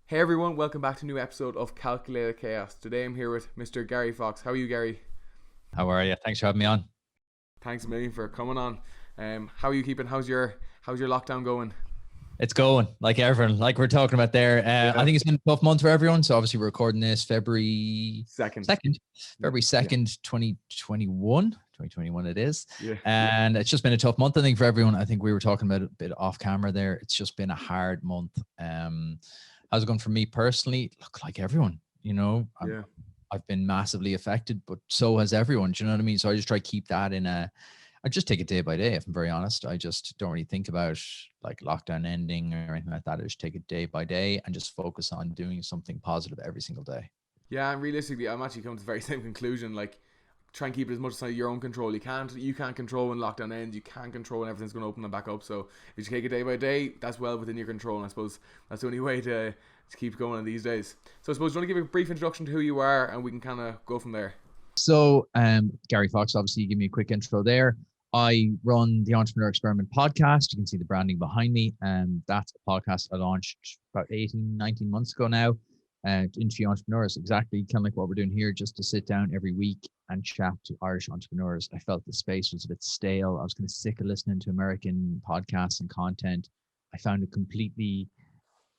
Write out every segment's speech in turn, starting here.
Hey everyone, welcome back to a new episode of Calculated Chaos. Today I'm here with Mr. Gary Fox. How are you, Gary? How are you? Thanks for having me on. Thanks a million for coming on. How are you keeping? How's your lockdown going? It's going like everyone, like we're talking about there. I Yeah, think it's been a tough month for everyone. So obviously we're recording this February second. 2nd, February Yeah, 2nd, 2021. 2021 it is. yeah, And it's just been a tough month, I think, for everyone. I think we were talking about it a bit off camera there. It's just been a hard month. How's it going for me personally? Look, like everyone, yeah. I've been massively affected, but so has everyone. Do you know what I mean? So I just try to keep that I just take it day by day. If I'm very honest, I just don't really think about like lockdown ending or anything like that. I just take it day by day and just focus on doing something positive every single day. Yeah, and realistically, I'm actually coming to the very same conclusion. Like, try and keep it as much as your own control. You can't control when lockdown ends. You can't control when everything's going to open and back up. So if you take it day by day, that's well within your control. And I suppose that's the only way to keep going in these days. So I suppose you want to give a brief introduction to who you are, and we can kind of go from there. So, Gary Fox, obviously, you give me a quick intro there. I run the Entrepreneur Experiment podcast. You can see the branding behind me. And that's a podcast I launched about 18, 19 months ago now to interview entrepreneurs. Exactly kind of like what we're doing here, just to sit down every week and chat to Irish entrepreneurs. I felt the space was a bit stale. I was kind of sick of listening to American podcasts and content. I found it completely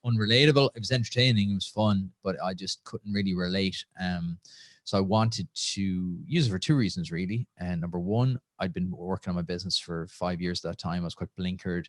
unrelatable. It was entertaining, it was fun, but I just couldn't really relate. So I wanted to use it for two reasons, really. And number one, I'd been working on my business for 5 years at that time. I was quite blinkered.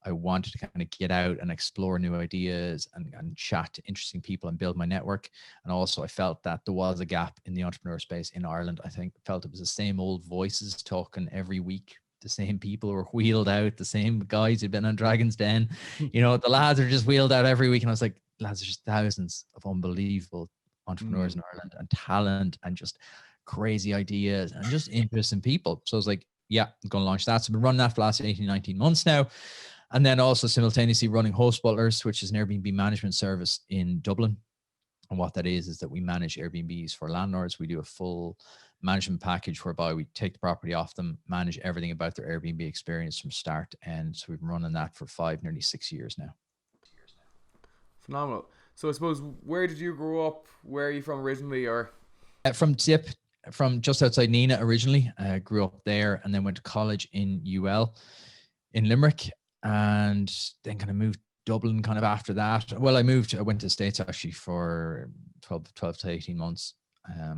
I wanted to kind of get out and explore new ideas and chat to interesting people and build my network. And also I felt that there was a gap in the entrepreneur space in Ireland. I think felt it was the same old voices talking every week. The same people were wheeled out, the same guys who'd been on Dragon's Den. The lads are just wheeled out every week. And I was like, lads, there's just thousands of unbelievable entrepreneurs Mm. in Ireland and talent and just crazy ideas and just interesting people. So I was like, yeah, I'm going to launch that. So I've been running that for the last 18, 19 months now. And then also simultaneously running HostButlers, which is an Airbnb management service in Dublin. And what that is that we manage Airbnbs for landlords. We do a full management package whereby we take the property off them, manage everything about their Airbnb experience from start to end. So we've been running that for nearly 6 years now. Phenomenal. So I suppose, where did you grow up? Where are you from originally? Or From Tip, from just outside Nina originally. Grew up there and then went to college in UL in Limerick, and then kind of moved Dublin kind of after that. Well, I went to the States actually for 12 to 18 months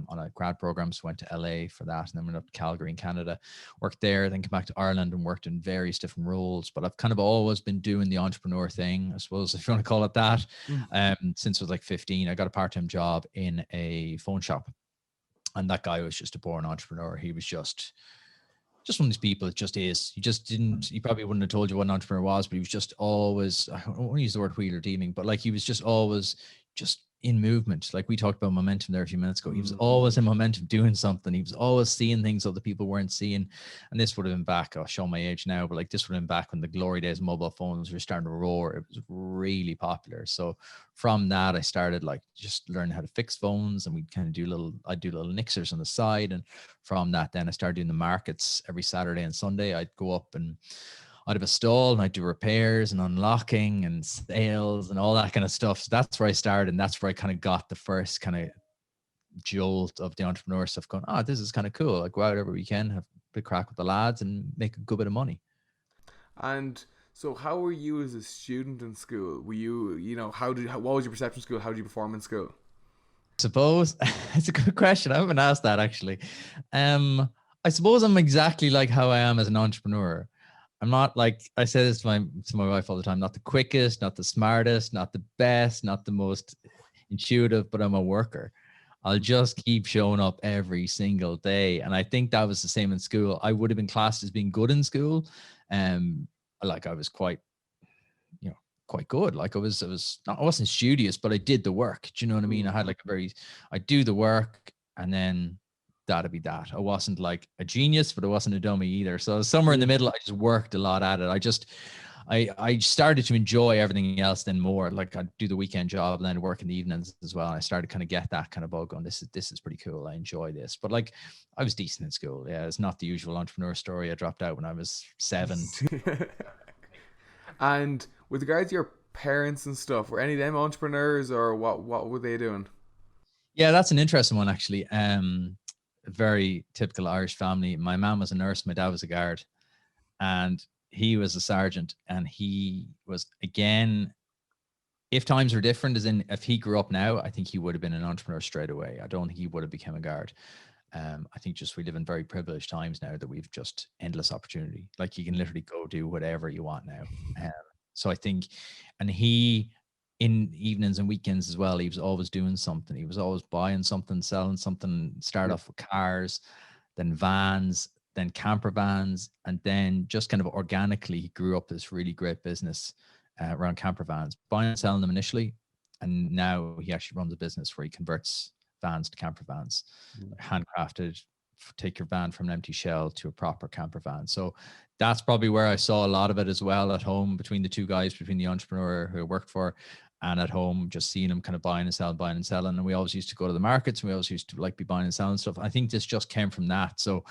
on a grad program. So went to LA for that, and then went up to Calgary in Canada, worked there, then came back to Ireland and worked in various different roles. But I've kind of always been doing the entrepreneur thing, I suppose, if you want to call it that. Mm. Since I was like 15, I got a part-time job in a phone shop. And that guy was just a born entrepreneur. He was just one of these people. It just is. He probably wouldn't have told you what an entrepreneur was, but he was just always, I don't want to use the word wheeler dealing, but like he was just always just in movement. Like we talked about momentum there a few minutes ago. He was always in momentum doing something. He was always seeing things other people weren't seeing. And this would have been back, I'll show my age now, but like this would have been back when the glory days of mobile phones were starting to roar. It was really popular. So from that, I started like just learning how to fix phones, and I'd do little nixers on the side. And from that, then I started doing the markets every Saturday and Sunday. I'd go up and I'd have a stall and I'd do repairs and unlocking and sales and all that kind of stuff. So that's where I started. And that's where I kind of got the first kind of jolt of the entrepreneur stuff going, this is kind of cool. I go out every weekend, have a big crack with the lads and make a good bit of money. And so, how were you as a student in school? Were what was your perception of school? How did you perform in school? Suppose it's a good question. I haven't been asked that actually. I suppose I'm exactly like how I am as an entrepreneur. I'm not like, I say this to my wife all the time, not the quickest, not the smartest, not the best, not the most intuitive, but I'm a worker. I'll just keep showing up every single day. And I think that was the same in school. I would have been classed as being good in school. Like I was quite good. Like I wasn't studious, but I did the work. Do you know what I mean? I had like I do the work, and then that'd be that. I wasn't like a genius, but I wasn't a dummy either. So somewhere in the middle, I just worked a lot at it. I started to enjoy everything else then more. Like I'd do the weekend job and then I'd work in the evenings as well. And I started kind of get that kind of bug on this is pretty cool. I enjoy this. But like I was decent in school. Yeah, it's not the usual entrepreneur story. I dropped out when I was 7. And with regards to your parents and stuff, were any of them entrepreneurs, or what were they doing? Yeah, that's an interesting one actually. A very typical Irish family. My mom was a nurse, my dad was a guard, and he was a sergeant. And he was, again, if times were different, as in if he grew up now, I think he would have been an entrepreneur straight away. I don't think he would have become a guard. I think just we live in very privileged times now that we've just endless opportunity. Like you can literally go do whatever you want now. Um, so I think, and he, in evenings and weekends as well, he was always doing something. He was always buying something, selling something, start Yeah. off with cars, then vans, then camper vans, and then just kind of organically he grew up this really great business around camper vans, buying and selling them initially. And now he actually runs a business where he converts vans to camper vans, handcrafted, take your van from an empty shell to a proper camper van. So that's probably where I saw a lot of it as well at home, between the two guys, between the entrepreneur who I worked for and at home, just seeing them kind of buying and selling, buying and selling. And we always used to go to the markets, and we always used to like be buying and selling stuff. I think this just came from that. So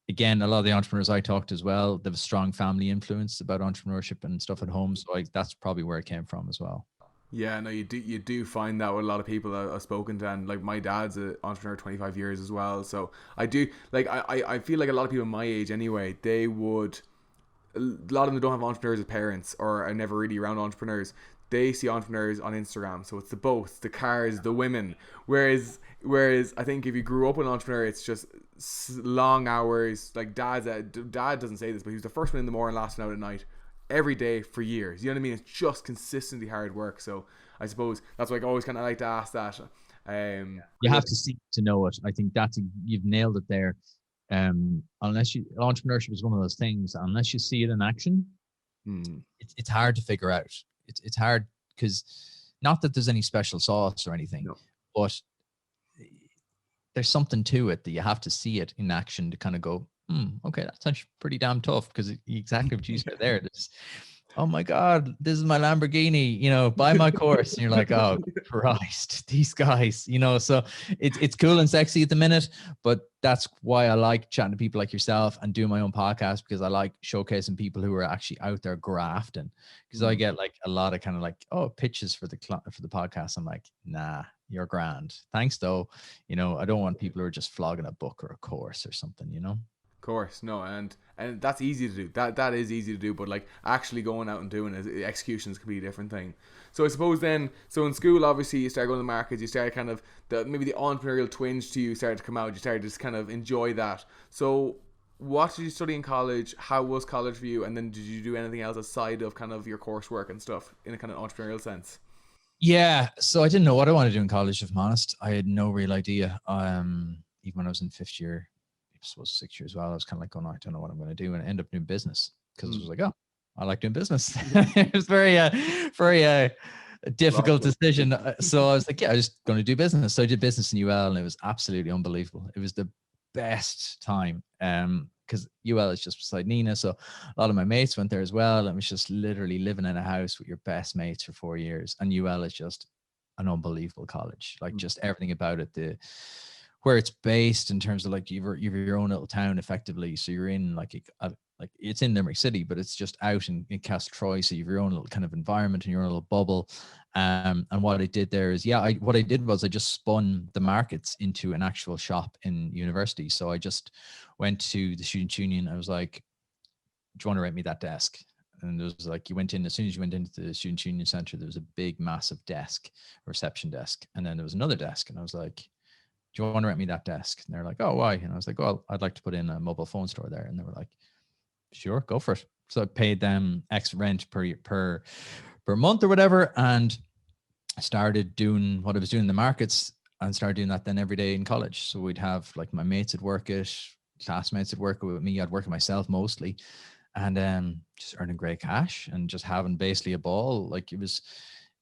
again, a lot of the entrepreneurs I talked to as well, they have a strong family influence about entrepreneurship and stuff at home. So that's probably where it came from as well. Yeah, no, you do find that with a lot of people I've spoken to, and like my dad's an entrepreneur 25 years as well. So I do like I feel like a lot of people my age anyway, they would, a lot of them don't have entrepreneurs as parents or are never really around entrepreneurs. They see entrepreneurs on Instagram, so it's the boats, the cars, the women. Whereas I think if you grew up with an entrepreneur, it's just long hours. Like dad doesn't say this, but he was the first one in the morning, last one out at night, every day for years. You know what I mean? It's just consistently hard work. So I suppose that's why I always kind of like to ask that. You have to see to know it. I think you've nailed it there. Unless entrepreneurship is one of those things, unless you see it in action, it's hard to figure out. It's hard because, not that there's any special sauce or anything, No. but there's something to it that you have to see it in action to kind of go, okay, that's actually pretty damn tough, because exactly what you said there. There's, oh my God, this is my Lamborghini, buy my course. And you're like, oh Christ, these guys, so it's cool and sexy at the minute, but that's why I like chatting to people like yourself and doing my own podcast, because I like showcasing people who are actually out there grafting, because I get like a lot of kind of like, pitches for the podcast. I'm like, nah, you're grand. Thanks though. I don't want people who are just flogging a book or a course or something. Course, no, and that's easy to do. That is easy to do, but like actually going out and doing it, execution is a completely different thing. So I suppose then, so in school, obviously you started going to the markets, you started kind of maybe the entrepreneurial twinge to you started to come out. You started to just kind of enjoy that. So what did you study in college? How was college for you? And then did you do anything else aside of kind of your coursework and stuff in a kind of entrepreneurial sense? Yeah, so I didn't know what I wanted to do in college, if I'm honest. I had no real idea. Even when I was in fifth year, I suppose 6 years, well, I was kind of like going, I don't know what I'm going to do, and I ended up doing business, because I was like, oh, I like doing business. It was very difficult decision. So I was like, yeah, I'm just going to do business. So I did business in UL, and it was absolutely unbelievable. It was the best time, because UL is just beside Nina, so a lot of my mates went there as well, and it was just literally living in a house with your best mates for 4 years. And UL is just an unbelievable college, like just everything about it, where it's based in terms of like you've your own little town effectively. So you're in like it's in Limerick City, but it's just out in Castroy. So you've your own little kind of environment and your own little bubble. And what I did there is, what I did was I just spun the markets into an actual shop in university. So I just went to the Student Union. I was like, do you want to rent me that desk? And it was like, as soon as you went into the Student Union Center, there was a big, massive desk, reception desk. And then there was another desk. And I was like, do you want to rent me that desk? And they're like, oh, why? And I was like, well, I'd like to put in a mobile phone store there. And they were like, sure, go for it. So I paid them X rent per month or whatever, and I started doing what I was doing in the markets, and started doing that then every day in college. So we'd have like my mates at work it, classmates at work with me. I'd work it myself mostly, and just earning great cash and just having basically a ball. Like it was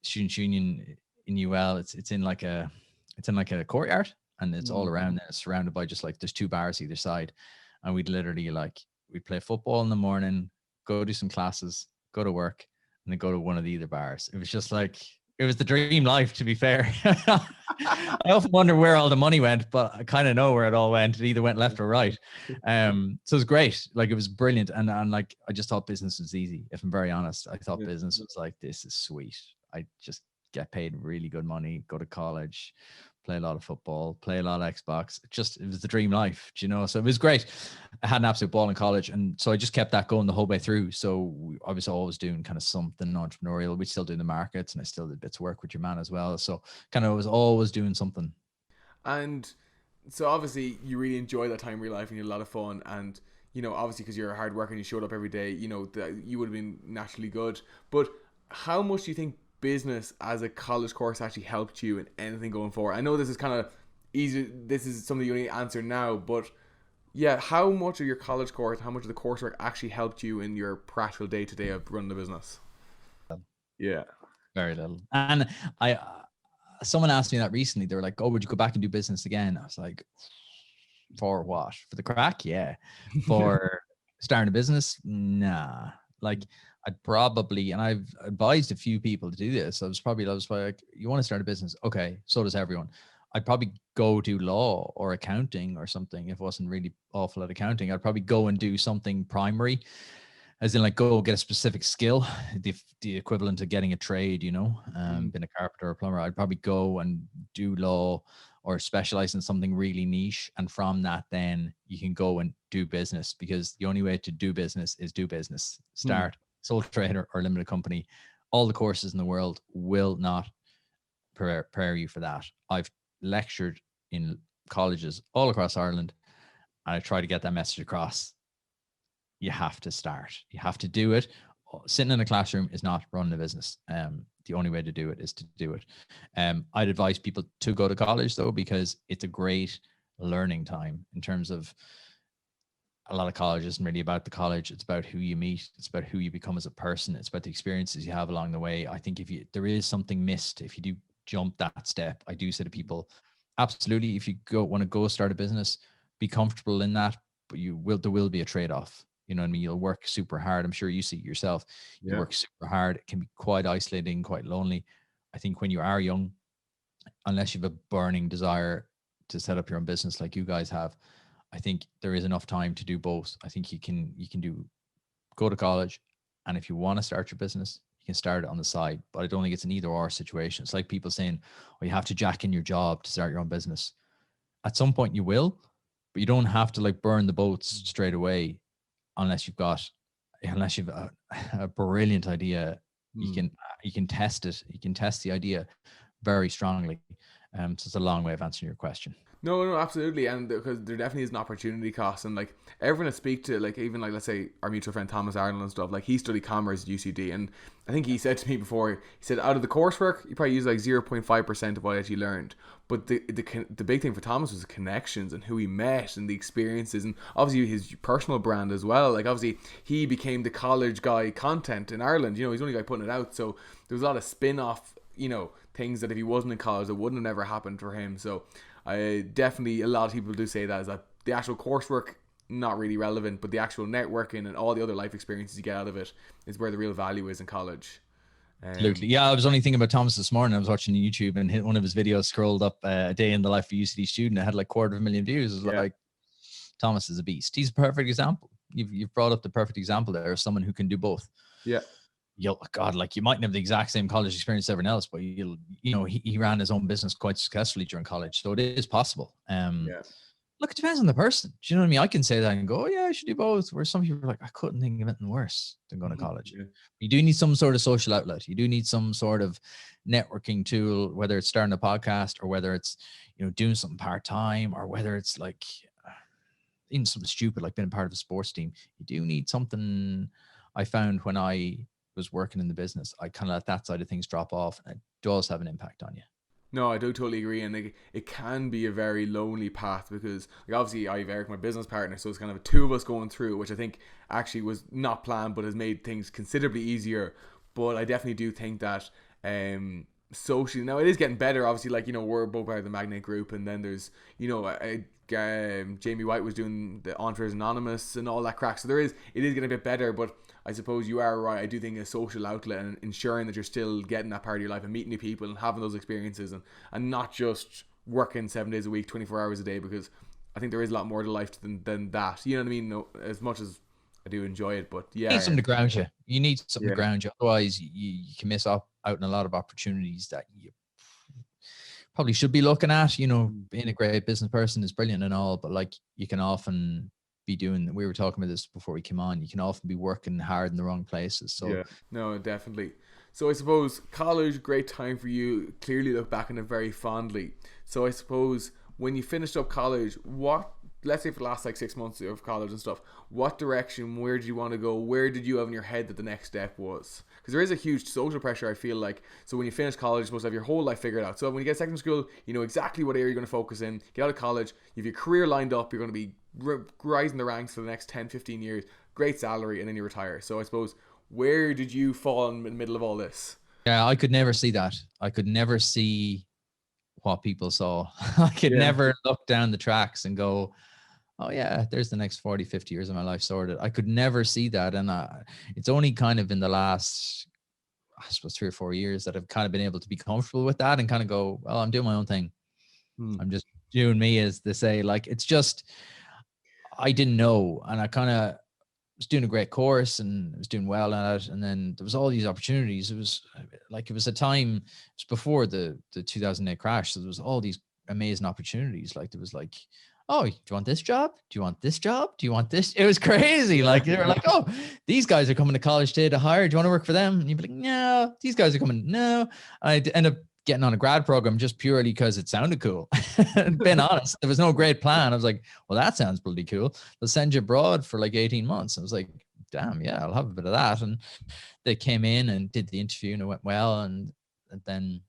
Student Union in UL. It's in like a courtyard, and it's all around there. It's surrounded by just like there's 2 bars either side, and we'd literally we'd play football in the morning, go do some classes, go to work, and then go to one of the other bars. It was just like it was the dream life, to be fair. I often wonder where all the money went, but I kind of know where it all went. It either went left or right. So it was great. Like, it was brilliant. And like, I just thought business was easy. If I'm very honest, I thought business was like, this is sweet. I just get paid really good money, go to college, play a lot of football, play a lot of Xbox. It was the dream life, you know? So it was great. I had an absolute ball in college. And so I just kept that going the whole way through. So I was always doing kind of something entrepreneurial. We still do the markets, and I still did bits of work with your man as well. So kind of was always doing something. And so obviously you really enjoy that time of your life and you had a lot of fun. And, you know, obviously because you're hard worker and you showed up every day, you know, that you would have been naturally good. But how much do you think business as a college course actually helped you in anything going forward? I know this is kind of easy. This is something you only answer now, but yeah, how much of your college course, how much of the coursework actually helped you in your practical day to day of running the business? Yeah. Very little. And someone asked me that recently. They were like, "Oh, would you go back and do business again?" I was like, "For what? For the crack? Yeah. For starting a business? Nah." Like, I'd probably, and I've advised a few people to do this. I was probably like, "You want to start a business? Okay. So does everyone." I'd probably go do law or accounting or something. If I wasn't really awful at accounting, I'd probably go and do something primary, as in like go get a specific skill, the equivalent of getting a trade, you know, being a carpenter or plumber. I'd probably go and do law or specialize in something really niche. And from that, then you can go and do business, because the only way to do business is do business. Start sole trader or limited company. All the courses in the world will not prepare you for that. I've lectured in colleges all across Ireland, and I try to get that message across. You have to start. You have to do it. Sitting in a classroom is not running a business. The only way to do it is to do it. I'd advise people to go to college, though, because it's a great learning time. In terms of, a lot of college isn't really about the college. It's about who you meet. It's about who you become as a person. It's about the experiences you have along the way. I think there is something missed if you do jump that step. I do say to people, absolutely, if you want to go start a business, be comfortable in that, but there will be a trade-off. You know what I mean? You'll work super hard. I'm sure you see it yourself. You work super hard. It can be quite isolating, quite lonely. I think when you are young, unless you have a burning desire to set up your own business like you guys have, I think there is enough time to do both. I think you can go to college, and if you want to start your business, you can start it on the side. But I don't think it's an either or situation. It's like people saying, "Oh, you have to jack in your job to start your own business." At some point you will, but you don't have to like burn the boats straight away, unless you've a brilliant idea. You can test it. You can test the idea very strongly. So it's a long way of answering your question. No, absolutely, and because there definitely is an opportunity cost, and like everyone I speak to, like even like let's say our mutual friend Thomas Arnold and stuff, like he studied commerce at UCD, and I think he said to me before, he said out of the coursework you probably use like 0.5% of what he actually learned, but the big thing for Thomas was the connections and who he met and the experiences, and obviously his personal brand as well. Like obviously he became the college guy content in Ireland, you know, he's the only guy putting it out, so there was a lot of spin-off, you know, things that if he wasn't in college that wouldn't have never happened for him. So I definitely, a lot of people do say that is that the actual coursework not really relevant, but the actual networking and all the other life experiences you get out of it is where the real value is in college. Absolutely. Yeah, I was only thinking about Thomas this morning. I was watching YouTube and hit one of his videos, scrolled up a day in the life of a UCD student. It had like 250,000 views. It was like, Thomas is a beast. He's a perfect example. You've brought up the perfect example there of someone who can do both. Yeah. God, like you mightn't have the exact same college experience as everyone else, but he ran his own business quite successfully during college, so it is possible. Look, it depends on the person. Do you know what I mean? I can say that and go, oh, yeah, I should do both. Where some people are like, I couldn't think of anything worse than going to college. You do need some sort of social outlet. You do need some sort of networking tool, whether it's starting a podcast or whether it's, doing something part-time, or whether it's like even something stupid like being part of a sports team. You do need something. I found when I was working in the business, I kind of let that side of things drop off, and it does have an impact on you. No, I do totally agree, and it can be a very lonely path because, like, obviously I have Eric, my business partner, so it's kind of two of us going through, which I think actually was not planned, but has made things considerably easier. But I definitely do think that socially, now it is getting better. Obviously, like, we're both part of the Magnate Group, and then there's Jamie White was doing the Entrepreneurs Anonymous and all that crack. So it is getting a bit better, but I suppose you are right. I do think a social outlet and ensuring that you're still getting that part of your life and meeting new people and having those experiences, and not just working 7 days a week, 24 hours a day, because I think there is a lot more to life than that. You know what I mean? No, as much as I do enjoy it, but yeah. You need something to ground you. You need something Yeah. to ground you. Otherwise, you can miss out on a lot of opportunities that you probably should be looking at. You know, being a great business person is brilliant and all, but like you can often be doing, we were talking about this before we came on, you can often be working hard in the wrong places. So Yeah, no, definitely. So I suppose college, great time for you. Clearly look back on it very fondly. So I suppose when you finished up college, what, let's say for the last like 6 months of college and stuff, what direction, where did you want to go? Where did you have in your head that the next step was? Because there is a huge social pressure, I feel like. So when you finish college, you're supposed to have your whole life figured out. So when you get secondary school, you know exactly what area you're going to focus in. Get out of college, you have your career lined up, you're going to be rising the ranks for the next 10, 15 years, great salary, and then you retire. So I suppose, where did you fall in the middle of all this? yeah, I could never see that. I could never see what people saw. I could never look down the tracks and go, oh yeah, there's the next 40, 50 years of my life sorted. I could never see that. And it's only kind of in the last, I suppose, 3 or 4 years that I've kind of been able to be comfortable with that and kind of go, well, I'm doing my own thing. I'm just doing me, as they say. Like, it's just, I didn't know. And I kind of was doing a great course and was doing well at it. And then there was all these opportunities. It was a time, it was before the 2008 crash. So there was all these amazing opportunities. Like there was like, oh, do you want this job? Do you want this job? Do you want this? It was crazy. Like they were like, oh, these guys are coming to college today to hire. Do you want to work for them? And you'd be like, no, these guys are coming. No. I'd end up getting on a grad program just purely because it sounded cool. Being honest, there was no great plan. I was like, well, that sounds pretty cool. They'll send you abroad for like 18 months. I was like, damn, yeah, I'll have a bit of that. And they came in and did the interview and it went well. And then,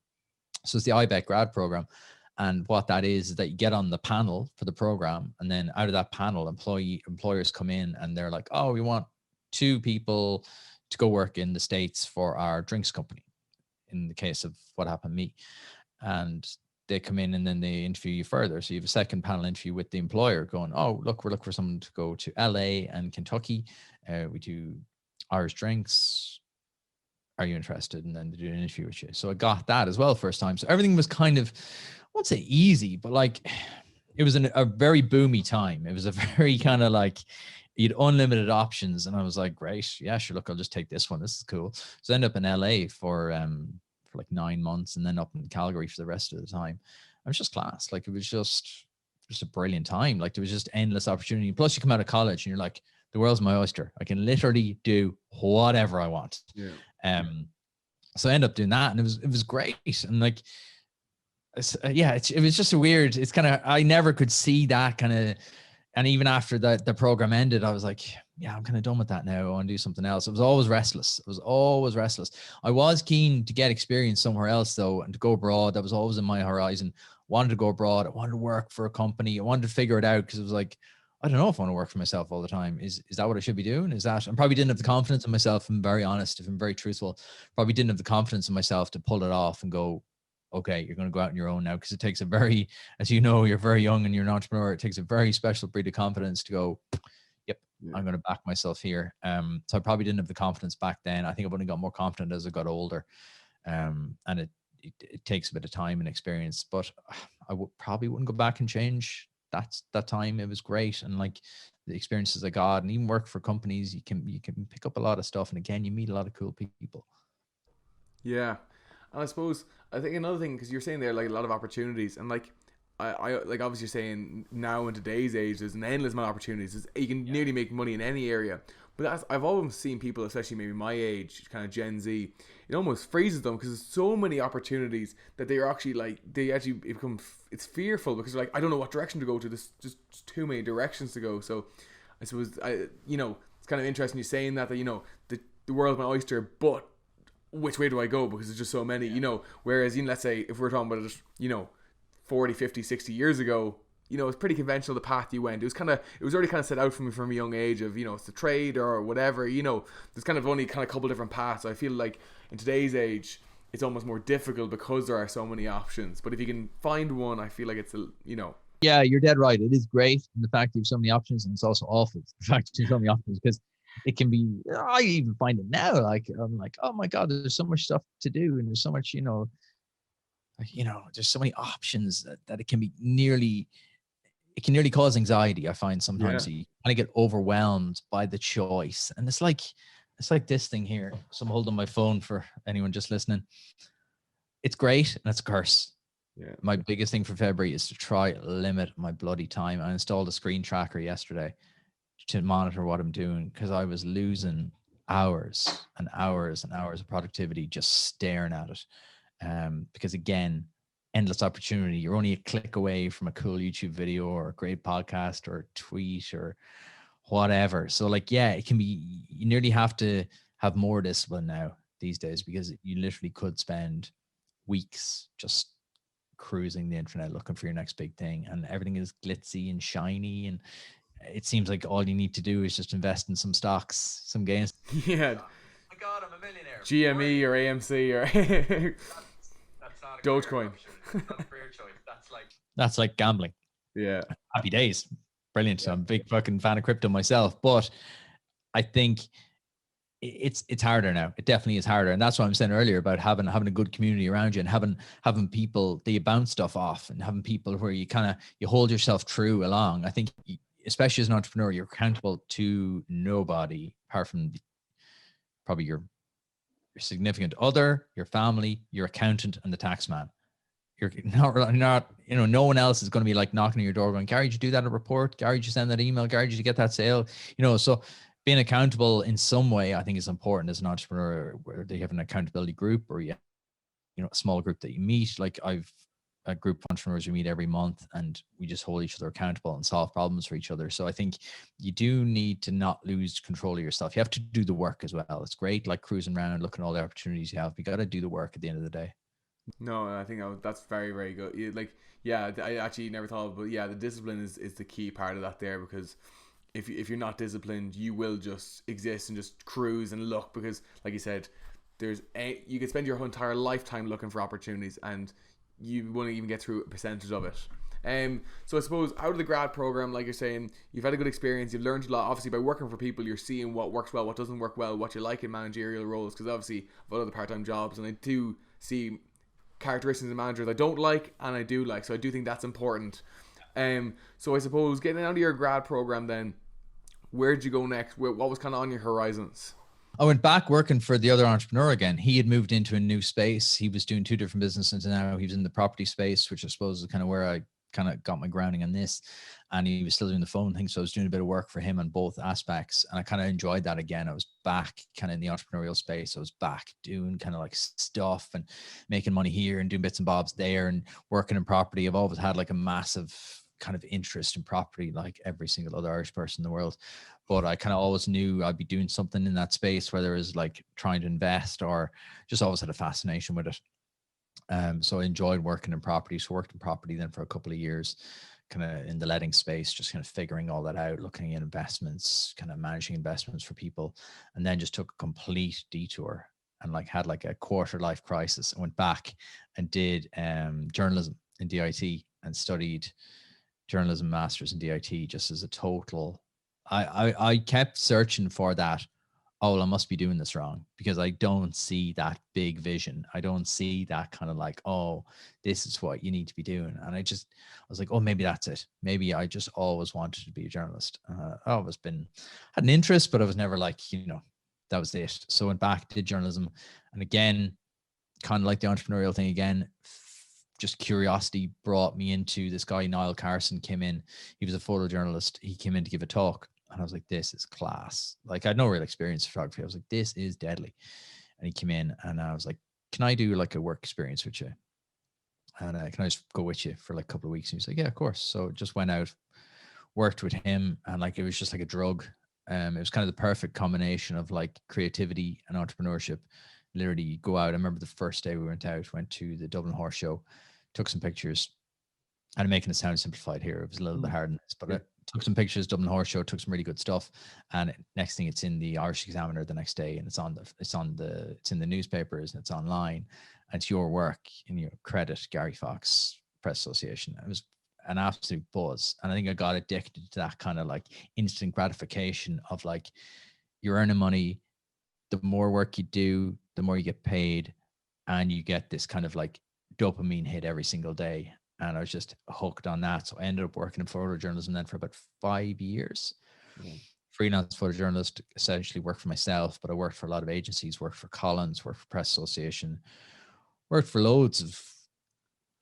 so it's the IBEC grad program. And what that is that you get on the panel for the program. And then out of that panel, employers come in and they're like, oh, we want 2 people to go work in the States for our drinks company, in the case of what happened to me. And they come in and then they interview you further. So you have a second panel interview with the employer going, oh, look, we're looking for someone to go to LA and Kentucky. We do Irish drinks. Are you interested? And then they do an interview with you. So I got that as well first time. So everything was kind of, I won't say easy, but like it was a very boomy time. It was a very kind of like, you'd unlimited options. And I was like, great. Yeah, sure. Look, I'll just take this one. This is cool. So I ended up in LA for like 9 months and then up in Calgary for the rest of the time. It was just class. Like it was just a brilliant time. Like there was just endless opportunity. Plus you come out of college and you're like, the world's my oyster. I can literally do whatever I want. Yeah. So I ended up doing that and it was great. And like, it was just a weird, it's kind of, I never could see that kind of, and even after the program ended, I was like, yeah, I'm kind of done with that now. I want to do something else. I was always restless. I was keen to get experience somewhere else though, and to go abroad. That was always in my horizon. Wanted to go abroad. I wanted to work for a company. I wanted to figure it out because it was like, I don't know if I want to work for myself all the time. Is that what I should be doing? I probably didn't have the confidence in myself. If I'm very honest, if I'm very truthful, probably didn't have the confidence in myself to pull it off and go, okay, you're going to go out on your own now. Because it takes a very, as you know, you're very young and you're an entrepreneur. It takes a very special breed of confidence to go, yep, I'm going to back myself here. So I probably didn't have the confidence back then. I think I've only got more confident as I got older. And it takes a bit of time and experience, but I probably wouldn't go back and change that time. It was great. And like the experiences I got, and even work for companies, you can pick up a lot of stuff. And again, you meet a lot of cool people. Yeah. And I suppose, I think another thing, because you're saying there, like a lot of opportunities, and like, I like obviously you're saying now in today's age, there's an endless amount of opportunities. You can nearly make money in any area. But I've always seen people, especially maybe my age, kind of Gen Z, it almost freezes them because there's so many opportunities that they're actually like, become, it's fearful because they're like, I don't know what direction to go to. There's just too many directions to go. So I suppose, it's kind of interesting you saying that the world's my oyster, but which way do I go? Because there's just so many, whereas, let's say if we're talking about it, 40, 50, 60 years ago, it's pretty conventional, the path you went. It was already kind of set out for me from a young age of, it's the trade or whatever, there's kind of only kind of a couple different paths. So I feel like in today's age, it's almost more difficult because there are so many options. But if you can find one, I feel like it's, Yeah, you're dead right. It is great in the fact that you have so many options, and it's also awful the fact that you have so many options, because it can be, I even find it now, like, I'm like, oh my God, there's so much stuff to do. And there's so much, there's so many options that it can nearly cause anxiety. I find sometimes Yeah. you kind of get overwhelmed by the choice. And it's like this thing here. So I'm holding my phone for anyone just listening. It's great and it's a curse. Yeah. My biggest thing for February is to try limit my bloody time. I installed a screen tracker yesterday to monitor what I'm doing, because I was losing hours and hours and hours of productivity just staring at it. Because again, endless opportunity. You're only a click away from a cool YouTube video or a great podcast or a tweet or whatever. So like, yeah, it can be, you nearly have to have more discipline now these days, because you literally could spend weeks just cruising the internet looking for your next big thing, and everything is glitzy and shiny, and it seems like all you need to do is just invest in some stocks, some gains. Yeah. My God, I'm a millionaire. GME or AMC or That's not a Dogecoin. That's not a career choice. That's like gambling. Yeah. Happy days. Brilliant. Yeah. I'm a big fucking fan of crypto myself, but I think it's harder now. It definitely is harder. And that's what I'm saying earlier about having a good community around you, and having people that you bounce stuff off, and having people where you hold yourself true along. I think especially as an entrepreneur, you're accountable to nobody apart from probably your significant other, your family, your accountant, and the tax man. You're not, no one else is going to be like knocking on your door going, Gary, did you do that report? Gary, did you send that email? Gary, did you get that sale? So being accountable in some way, I think, is important as an entrepreneur, where they have an accountability group, or a small group that you meet. Like, I've a group of entrepreneurs we meet every month, and we just hold each other accountable and solve problems for each other. So I think you do need to not lose control of yourself. You have to do the work as well. It's great, like, cruising around, looking at all the opportunities you have. You got to do the work at the end of the day. No, I think that's very, very good. Yeah, I actually never thought of it, but yeah, the discipline is the key part of that there, because if you're not disciplined, you will just exist and just cruise and look, because like you said, you could spend your whole entire lifetime looking for opportunities, and you won't even get through a percentage of it. So I suppose out of the grad program, like you're saying, you've had a good experience, you've learned a lot. Obviously, by working for people, you're seeing what works well, what doesn't work well, what you like in managerial roles, because obviously I've got other part-time jobs, and I do see characteristics of managers I don't like and I do like, so I do think that's important. So I suppose, getting out of your grad program, then where did you go next? What was kind of on your horizons? I went back working for the other entrepreneur again. He had moved into a new space. He was doing two different businesses, and now he was in the property space, which I suppose is kind of where I kind of got my grounding on this. And he was still doing the phone thing, so I was doing a bit of work for him on both aspects, and I kind of enjoyed that again. I was back kind of in the entrepreneurial space. I was back doing kind of like stuff and making money here and doing bits and bobs there and working in property. I've always had like a massive kind of interest in property, like every single other Irish person in the world. But I kind of always knew I'd be doing something in that space, whether it was like trying to invest or just always had a fascination with it. So I enjoyed working in property. So I worked in property then for a couple of years, kind of in the letting space, just kind of figuring all that out, looking at investments, kind of managing investments for people, and then just took a complete detour and like had like a quarter life crisis. I went back and did journalism in DIT and studied journalism masters in DIT, just as a total. I kept searching for that. Oh, well, I must be doing this wrong, because I don't see that big vision. I don't see that kind of like, oh, this is what you need to be doing. And I was like, oh, maybe that's it. Maybe I just always wanted to be a journalist. I always had an interest, but I was never like, that was it. So I went back, did journalism. And again, kind of like the entrepreneurial thing again, just curiosity brought me into this guy. Niall Carson came in. He was a photojournalist. He came in to give a talk. And I was like, this is class. Like, I had no real experience in photography. I was like, this is deadly. And he came in and I was like, can I do like a work experience with you? And can I just go with you for like a couple of weeks? And he's like, yeah, of course. So just went out, worked with him. And like, it was just like a drug. It was kind of the perfect combination of like creativity and entrepreneurship. Literally go out. I remember the first day we went to the Dublin Horse Show, took some pictures. I'm making it sound simplified here. It was a little bit hard on this, but I took some pictures, Dublin Horse Show, took some really good stuff. And next thing, it's in the Irish Examiner the next day, and it's in the newspapers, and it's online, and it's your work in your credit, Gary Fox Press Association. It was an absolute buzz. And I think I got addicted to that kind of like instant gratification of like, you're earning money. The more work you do, the more you get paid, and you get this kind of like dopamine hit every single day. And I was just hooked on that. So I ended up working in photojournalism then for about 5 years. Yeah. Freelance photojournalist, essentially worked for myself, but I worked for a lot of agencies, worked for Collins, worked for Press Association, worked for loads of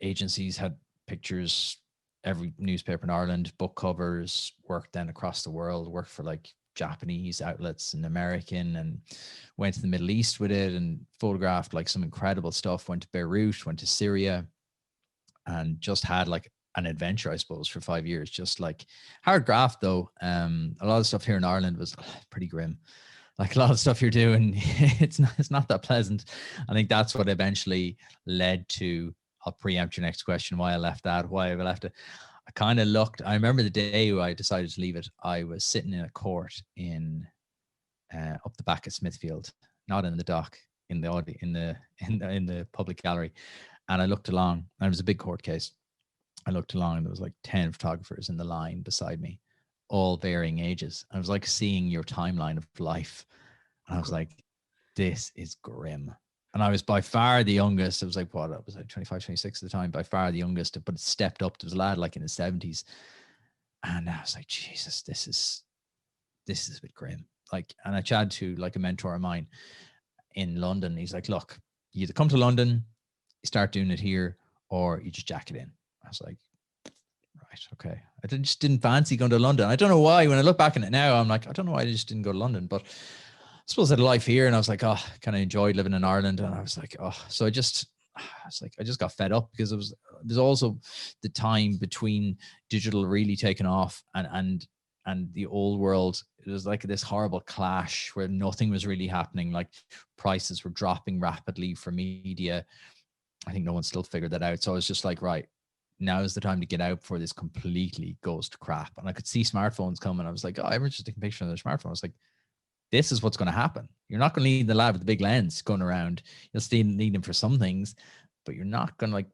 agencies, had pictures, every newspaper in Ireland, book covers, worked then across the world, worked for like Japanese outlets and American, and went to the Middle East with it and photographed like some incredible stuff, went to Beirut, went to Syria, and just had like an adventure, I suppose, for 5 years. Just like hard graft though. A lot of stuff here in Ireland was pretty grim. Like a lot of stuff you're doing, it's not that pleasant. I think that's what eventually led to, I'll preempt your next question, why I left that, why I left it. I kind of looked, I remember the day I decided to leave it. I was sitting in a court in up the back at Smithfield, not in the dock, in the public gallery. And I looked along, and it was a big court case. I looked along, and there was like 10 photographers in the line beside me, all varying ages. And it was like seeing your timeline of life. And I was like, this is grim. And I was by far the youngest. It was like, what? I was like 25, 26 at the time, by far the youngest, but it stepped up. There was a lad like in his 70s. And I was like, Jesus, this is a bit grim. Like, and I chatted to like a mentor of mine in London. He's like, look, you either come to London, you start doing it here, or you just jack it in. I was like, right, okay. I just didn't fancy going to London. I don't know why. When I look back on it now, I'm like, I don't know why I just didn't go to London, but I suppose I had a life here, and I was like, oh, kind of enjoyed living in Ireland. And I was like, oh, so I just got fed up, because there's also the time between digital really taking off and the old world. It was like this horrible clash where nothing was really happening. Like prices were dropping rapidly for media. I think no one still figured that out. So I was just like, right, now is the time to get out before this completely goes to crap. And I could see smartphones coming. I was like, oh, everyone's just taking pictures on their smartphone. I was like, this is what's going to happen. You're not going to need the lad with the big lens going around. You'll still need him for some things, but you're not going to, like,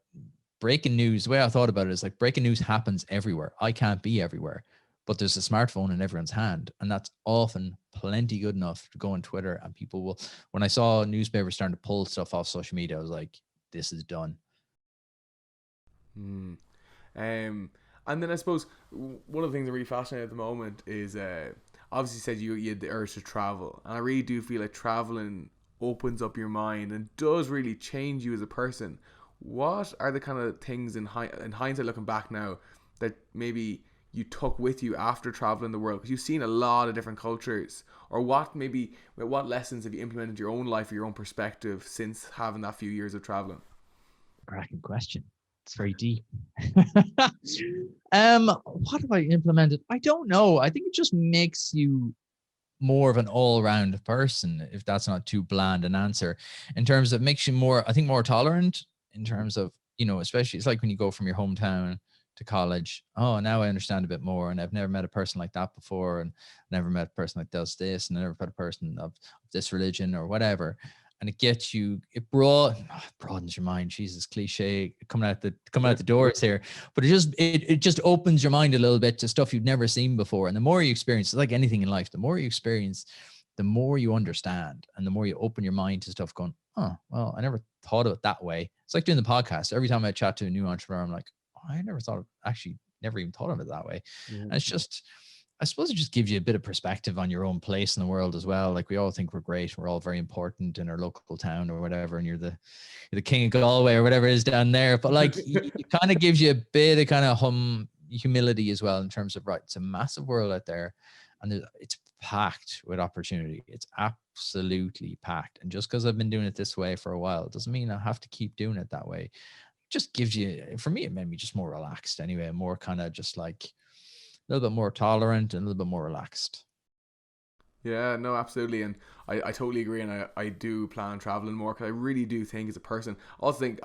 breaking news. The way I thought about it is like breaking news happens everywhere. I can't be everywhere, but there's a smartphone in everyone's hand. And that's often plenty good enough to go on Twitter, and people will, when I saw newspapers starting to pull stuff off social media, I was like, this is done. And then I suppose one of the things I'm really fascinated at the moment is obviously you said you had the urge to travel, and I really do feel like traveling opens up your mind and does really change you as a person. What are the kind of things in hindsight looking back now that maybe you took with you after traveling the world, because you've seen a lot of different cultures, or what lessons have you implemented in your own life or your own perspective since having that few years of traveling? Cracking question. It's very deep. What have I implemented? I don't know. I think it just makes you more of an all-round person, if that's not too bland an answer, in terms of makes you more, I think, more tolerant in terms of, especially it's like when you go from your hometown to college. Oh, now I understand a bit more, and I've never met a person like that before, and never met a person that does this, and I never met a person of this religion or whatever. And it gets you, it broadens your mind. Jesus, cliche coming out the doors here, but it just opens your mind a little bit to stuff you've never seen before. And the more you experience, it's like anything in life, the more you experience, the more you understand, and the more you open your mind to stuff going, oh, well, I never thought of it that way. It's like doing the podcast. Every time I chat to a new entrepreneur, I'm like, oh, I never even thought of it that way. Mm-hmm. And it's just, I suppose it just gives you a bit of perspective on your own place in the world as well. Like, we all think we're great. We're all very important in our local town or whatever. And you're the king of Galway or whatever it is down there. But like, it kind of gives you a bit of kind of humility as well, in terms of, right, it's a massive world out there, and it's packed with opportunity. It's absolutely packed. And just because I've been doing it this way for a while, it doesn't mean I have to keep doing it that way. It just gives you, for me, it made me just more relaxed anyway, more kind of just like, a little bit more tolerant and a little bit more relaxed. Yeah, no, absolutely. And I totally agree. And I do plan on traveling more, because I really do think as a person, I also think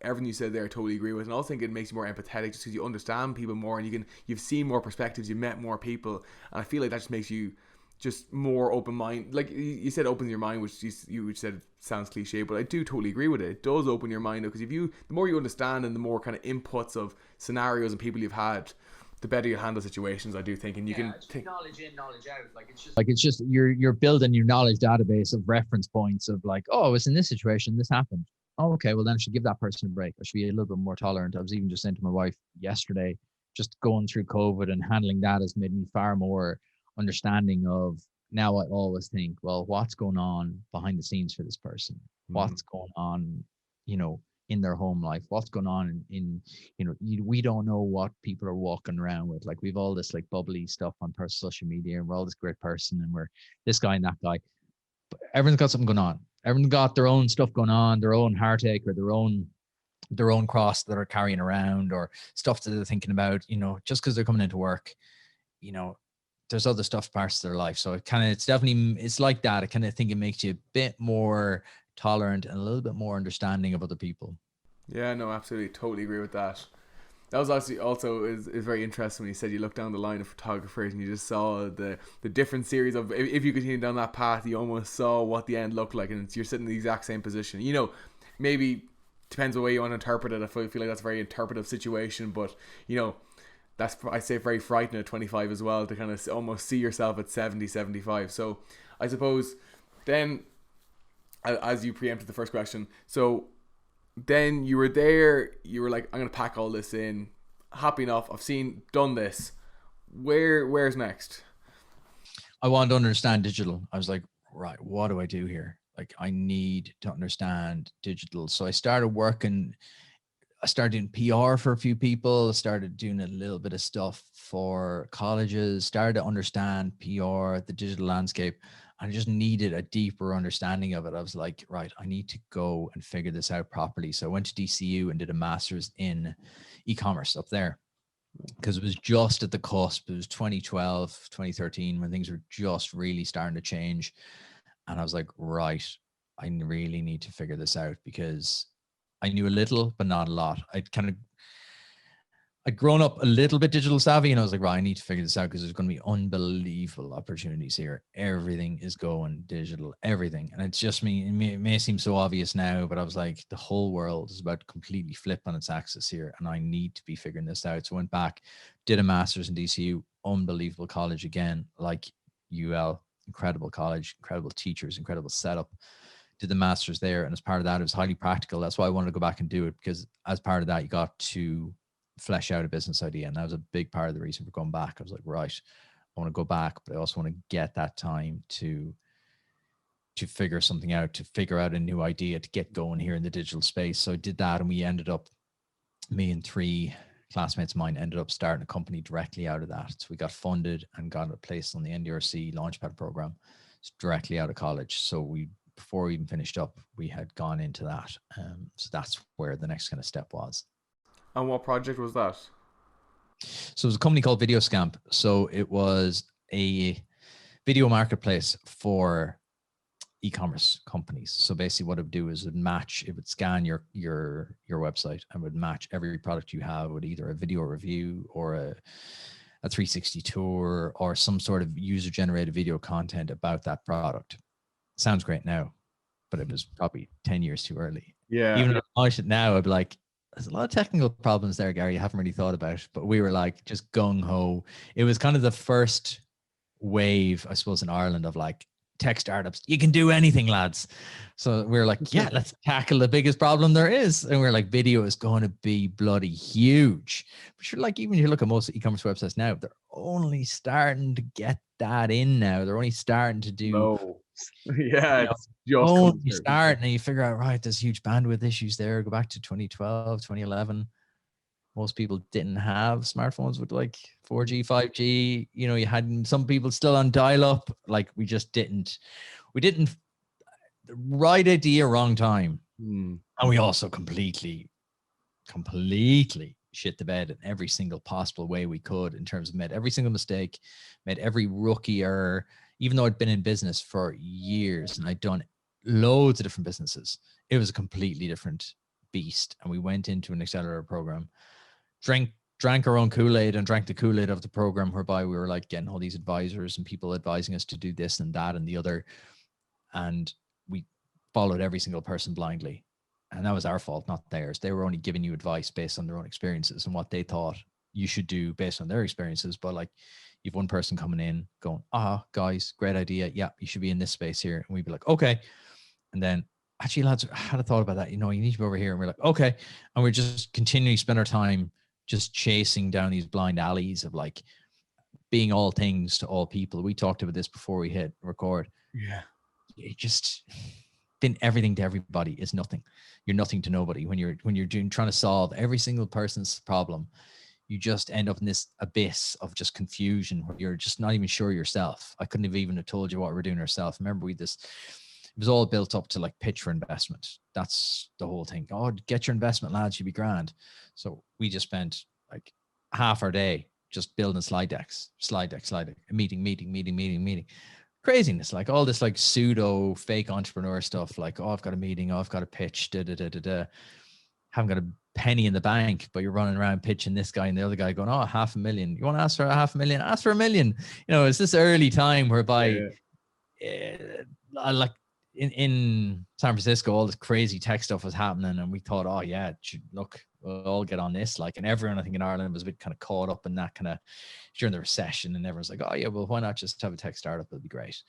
everything you said there, I totally agree with. And I also think it makes you more empathetic, just because you understand people more, and you've seen more perspectives, you've met more people. And I feel like that just makes you just more open-minded. Like you said, opens your mind, which you said sounds cliche, but I do totally agree with it. It does open your mind, because the more you understand, and the more kind of inputs of scenarios and people you've had, the better you handle situations, I do think, and you can think knowledge in, knowledge out. Like it's just you're building your knowledge database of reference points of like, oh, it's in this situation, this happened. Oh, okay, well then I should give that person a break. I should be a little bit more tolerant. I was even just saying to my wife yesterday, just going through COVID and handling that has made me far more understanding of. Now I always think, well, what's going on behind the scenes for this person? What's going on, in their home life? What's going on we don't know what people are walking around with. Like we've all this like bubbly stuff on personal social media, and we're all this great person, and we're this guy and that guy. But everyone's got something going on. Everyone's got their own stuff going on, their own heartache or their own cross that are carrying around, or stuff that they're thinking about. Just because they're coming into work, there's other stuff parts of their life. So it's like that. I kind of think it makes you a bit more tolerant and a little bit more understanding of other people. Yeah, no, absolutely, totally agree with that. That was actually also is very interesting when you said you looked down the line of photographers and you just saw the different series of, if you continue down that path, you almost saw what the end looked like, and you're sitting in the exact same position. Maybe depends on the way you want to interpret it. I feel like that's a very interpretive situation, but that's, I say, very frightening at 25 as well, to kind of almost see yourself at 70, 75. So I suppose then, as you preempted the first question, so then you were there, you were like, I'm going to pack all this in. Happy enough. I've done this. Where's next? I wanted to understand digital. I was like, right, what do I do here? Like, I need to understand digital. So I started doing PR for a few people, started doing a little bit of stuff for colleges, started to understand PR, the digital landscape. I just needed a deeper understanding of it. I was like, right, I need to go and figure this out properly. So I went to DCU and did a master's in e-commerce up there, because it was just at the cusp. It was 2012, 2013, when things were just really starting to change. And I was like, right, I really need to figure this out, because I knew a little, but not a lot. I'd grown up a little bit digital savvy, and I was like, right, I need to figure this out, because there's going to be unbelievable opportunities here. Everything is going digital, everything. And it's just me. It may seem so obvious now, but I was like, the whole world is about to completely flip on its axis here, and I need to be figuring this out. So I went back, did a master's in DCU, unbelievable college again, like UL, incredible college, incredible teachers, incredible setup. Did the master's there, and as part of that, it was highly practical. That's why I wanted to go back and do it, because as part of that, you got to flesh out a business idea, and that was a big part of the reason for going back. I was like, right, I want to go back, but I also want to get that time to figure something out, to figure out a new idea, to get going here in the digital space. So I did that, and me and 3 classmates of mine ended up starting a company directly out of that. So we got funded and got a place on the NDRC Launchpad program directly out of college. So before we even finished up, we had gone into that. So that's where the next kind of step was. And what project was that? So it was a company called VideoScam. So it was a video marketplace for e-commerce companies. So basically what it would do is it would scan your website and would match every product you have with either a video review or a 360 tour or some sort of user generated video content about that product. Sounds great now, but it was probably 10 years too early. Yeah. Even if I launch it now, I'd be like, there's a lot of technical problems there, Gary, you haven't really thought about. But we were like, just gung-ho. It was kind of the first wave, I suppose, in Ireland of like tech startups. You can do anything, lads. So we were like, yeah, let's tackle the biggest problem there is. And we're like, video is going to be bloody huge. But you're like, even if you look at most e-commerce websites now, they're only starting to get that in now. They're only starting to do... No. Yeah, it's you start and you figure out, right, there's huge bandwidth issues there. Go back to 2012, 2011. Most people didn't have smartphones with like 4G, 5G. You had some people still on dial-up. Like we didn't. Right idea, wrong time. And we also completely shit the bed in every single possible way we could, in terms of made every single mistake, made every rookie error. Even though I'd been in business for years and I'd done loads of different businesses, it was a completely different beast. And we went into an accelerator program, drank our own Kool-Aid and drank the Kool-Aid of the program, whereby we were like getting all these advisors and people advising us to do this and that and the other. And we followed every single person blindly. And that was our fault, not theirs. They were only giving you advice based on their own experiences and what they thought you should do based on their experiences. But like, you've one person coming in going, guys, great idea. Yeah, you should be in this space here. And we'd be like, okay. And then, actually, lads, I had a thought about that. You know, you need to be over here. And we're like, okay. And we just continually spend our time just chasing down these blind alleys of like being all things to all people. We talked about this before we hit record. Yeah. It just been everything to everybody is nothing. You're nothing to nobody when you're trying to solve every single person's problem. You just end up in this abyss of just confusion where you're just not even sure yourself. I couldn't have even told you what we're doing ourselves. Remember, it was all built up to like pitch for investment. That's the whole thing. Oh, get your investment, lads, you'd be grand. So we just spent like half our day just building slide deck, meeting. Craziness, like all this like pseudo fake entrepreneur stuff. Like, oh, I've got a meeting, oh, I've got a pitch, haven't got a penny in the bank, but you're running around pitching this guy and the other guy going, oh, 500,000. You want to ask for 500,000? Ask for 1 million. You know, it's this early time whereby like in San Francisco, all this crazy tech stuff was happening. And we thought, oh yeah, look, we'll all get on this. Like, and everyone, I think in Ireland was a bit kind of caught up in that kind of during the recession, and everyone's like, oh yeah, well, why not just have a tech startup? It'll be great.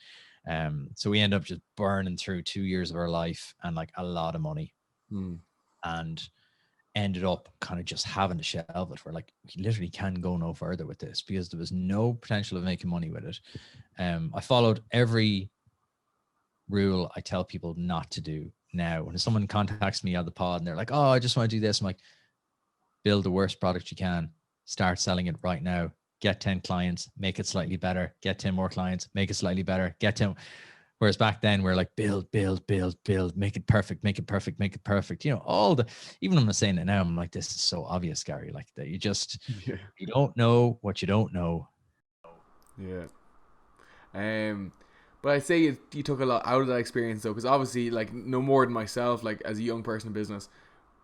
So we end up just burning through 2 years of our life and like a lot of money. And ended up kind of just having to shelve it. We're like, we literally can go no further with this because there was no potential of making money with it. I followed every rule I tell people not to do now. When someone contacts me on the pod and they're like, oh, I just want to do this, I'm like, build the worst product you can, start selling it right now, get 10 clients, make it slightly better, get 10 more clients, make it slightly better, get 10. Whereas back then we're like, build, make it perfect. You know, all the, even when I'm saying it now, I'm like, this is so obvious, Gary, like that you just, you don't know what you don't know. Yeah. But I'd say you took a lot out of that experience though, because obviously, like, no more than myself, like as a young person in business,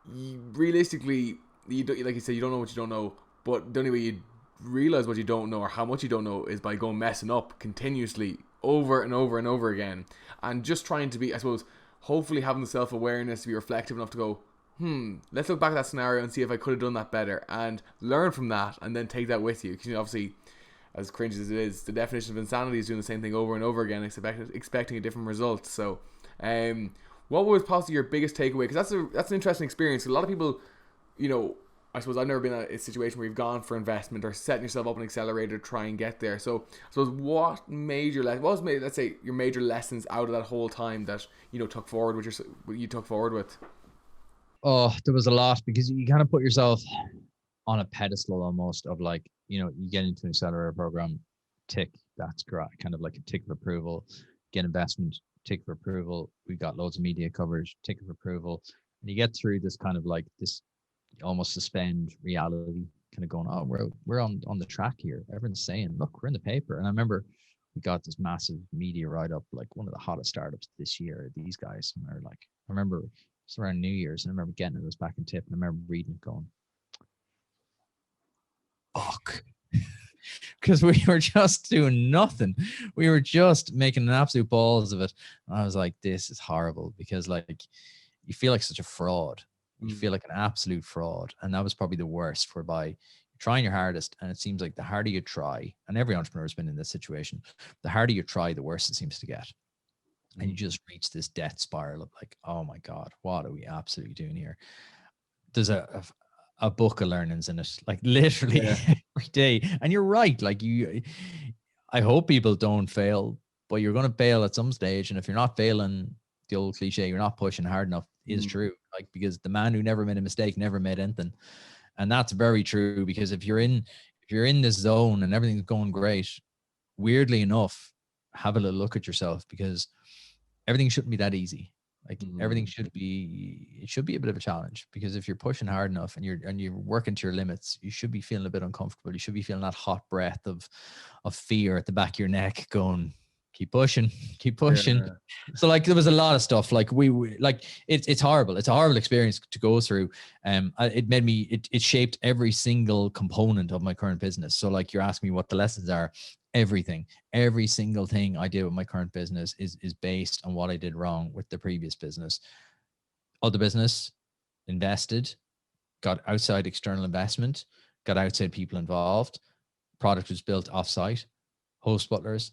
realistically, like you said, you don't know what you don't know. But the only way you realize what you don't know or how much you don't know is by going messing up continuously over and over and over again, and just trying to be, I suppose, hopefully having the self-awareness to be reflective enough to go, let's look back at that scenario and see if I could have done that better, and learn from that, and then take that with you. Because, you know, obviously, as cringe as it is, the definition of insanity is doing the same thing over and over again, expecting a different result. So, what was possibly your biggest takeaway? Because that's an interesting experience. A lot of people, you know, I suppose I've never been in a situation where you've gone for investment or setting yourself up an accelerator to try and get there. So I suppose what was let's say your major lessons out of that whole time that you took forward with? Oh, there was a lot, because you kind of put yourself on a pedestal almost of like, you get into an accelerator program, tick, that's correct, kind of like a tick of approval, get investment, tick of approval. We got loads of media coverage, tick of approval, and you get through this kind of like this almost suspend reality, kind of going, oh, we're on the track here. Everyone's saying, look, we're in the paper. And I remember we got this massive media write-up, like one of the hottest startups this year, these guys. And they're like, I remember it's around New Year's, and I remember getting it was back in Tip, and I remember reading it going, fuck. Because we were just doing nothing. We were just making an absolute balls of it. And I was like, this is horrible, because like you feel like such a fraud. You feel like an absolute fraud. And that was probably the worst, whereby you're trying your hardest, and it seems like the harder you try, and every entrepreneur has been in this situation, the harder you try, the worse it seems to get. And you just reach this death spiral of like, oh my God, what are we absolutely doing here? There's a book of learnings in it, like literally every day. And you're right. Like I hope people don't fail, but you're going to fail at some stage. And if you're not failing, the old cliche, you're not pushing hard enough, is true. Like, because the man who never made a mistake never made anything. And that's very true, because if you're in this zone and everything's going great, weirdly enough, have a little look at yourself, because everything shouldn't be that easy. Like everything should be a bit of a challenge, because if you're pushing hard enough and you're working to your limits, you should be feeling a bit uncomfortable. You should be feeling that hot breath of fear at the back of your neck going, keep pushing. Yeah. So like there was a lot of stuff, like we like it's horrible. It's a horrible experience to go through. It shaped every single component of my current business. So like you're asking me what the lessons are. Every single thing I did with my current business is based on what I did wrong with the previous business. Other business, invested, got outside external investment, got outside people involved. Product was built offsite. HostButlers,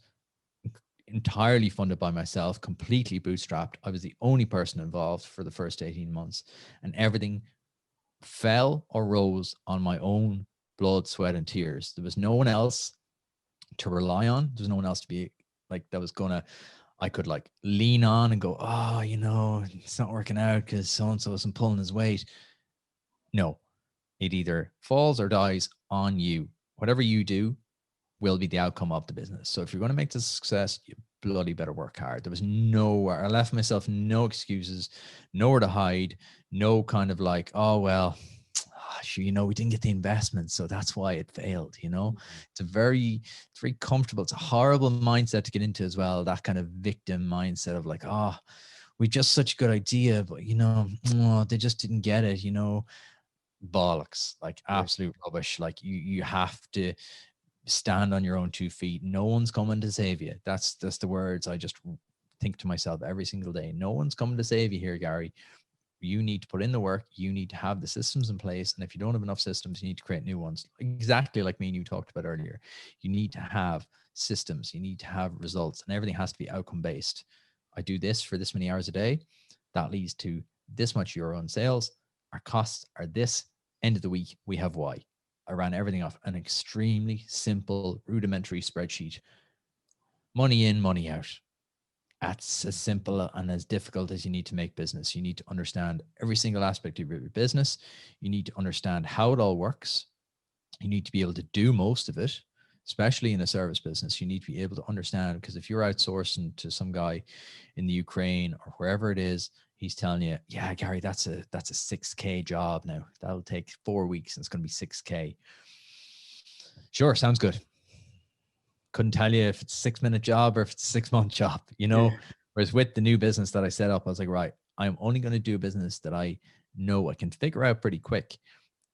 entirely funded by myself, completely bootstrapped. I was the only person involved for the first 18 months, and everything fell or rose on my own blood, sweat, and tears. There was no one else to rely on. There's no one else to be like that was gonna, I could like lean on and go, oh, you know, it's not working out because so and so isn't pulling his weight. No, it either falls or dies on you. Whatever you do will be the outcome of the business. So if you're going to make this a success, you bloody better work hard. There was nowhere, I left myself no excuses, nowhere to hide, no kind of like, oh, well, sure, you know, we didn't get the investment, so that's why it failed, you know. It's very comfortable. It's a horrible mindset to get into as well, that kind of victim mindset of like, oh, we just such a good idea, but you know, oh, they just didn't get it, you know. Bollocks, like absolute rubbish. Like you have to stand on your own 2 feet. No one's coming to save you. That's the words I just think to myself every single day. No one's coming to save you here, Gary. You need to put in the work. You need to have the systems in place. And if you don't have enough systems, you need to create new ones. Exactly like me and you talked about earlier. You need to have systems. You need to have results, and everything has to be outcome based. I do this for this many hours a day. That leads to this much euro in sales. Our costs are this. End of the week, we have Y. I ran everything off an extremely simple, rudimentary spreadsheet. Money in, money out. That's as simple and as difficult as you need to make business. You need to understand every single aspect of your business. You need to understand how it all works. You need to be able to do most of it, especially in a service business. You need to be able to understand, because if you're outsourcing to some guy in the Ukraine or wherever it is, he's telling you, yeah, Gary, that's a 6K job now. That'll take 4 weeks and it's going to be 6K. Sure, sounds good. Couldn't tell you if it's a 6-minute job or if it's a 6-month job, you know. Yeah. Whereas with the new business that I set up, I was like, right, I'm only going to do a business that I know I can figure out pretty quick,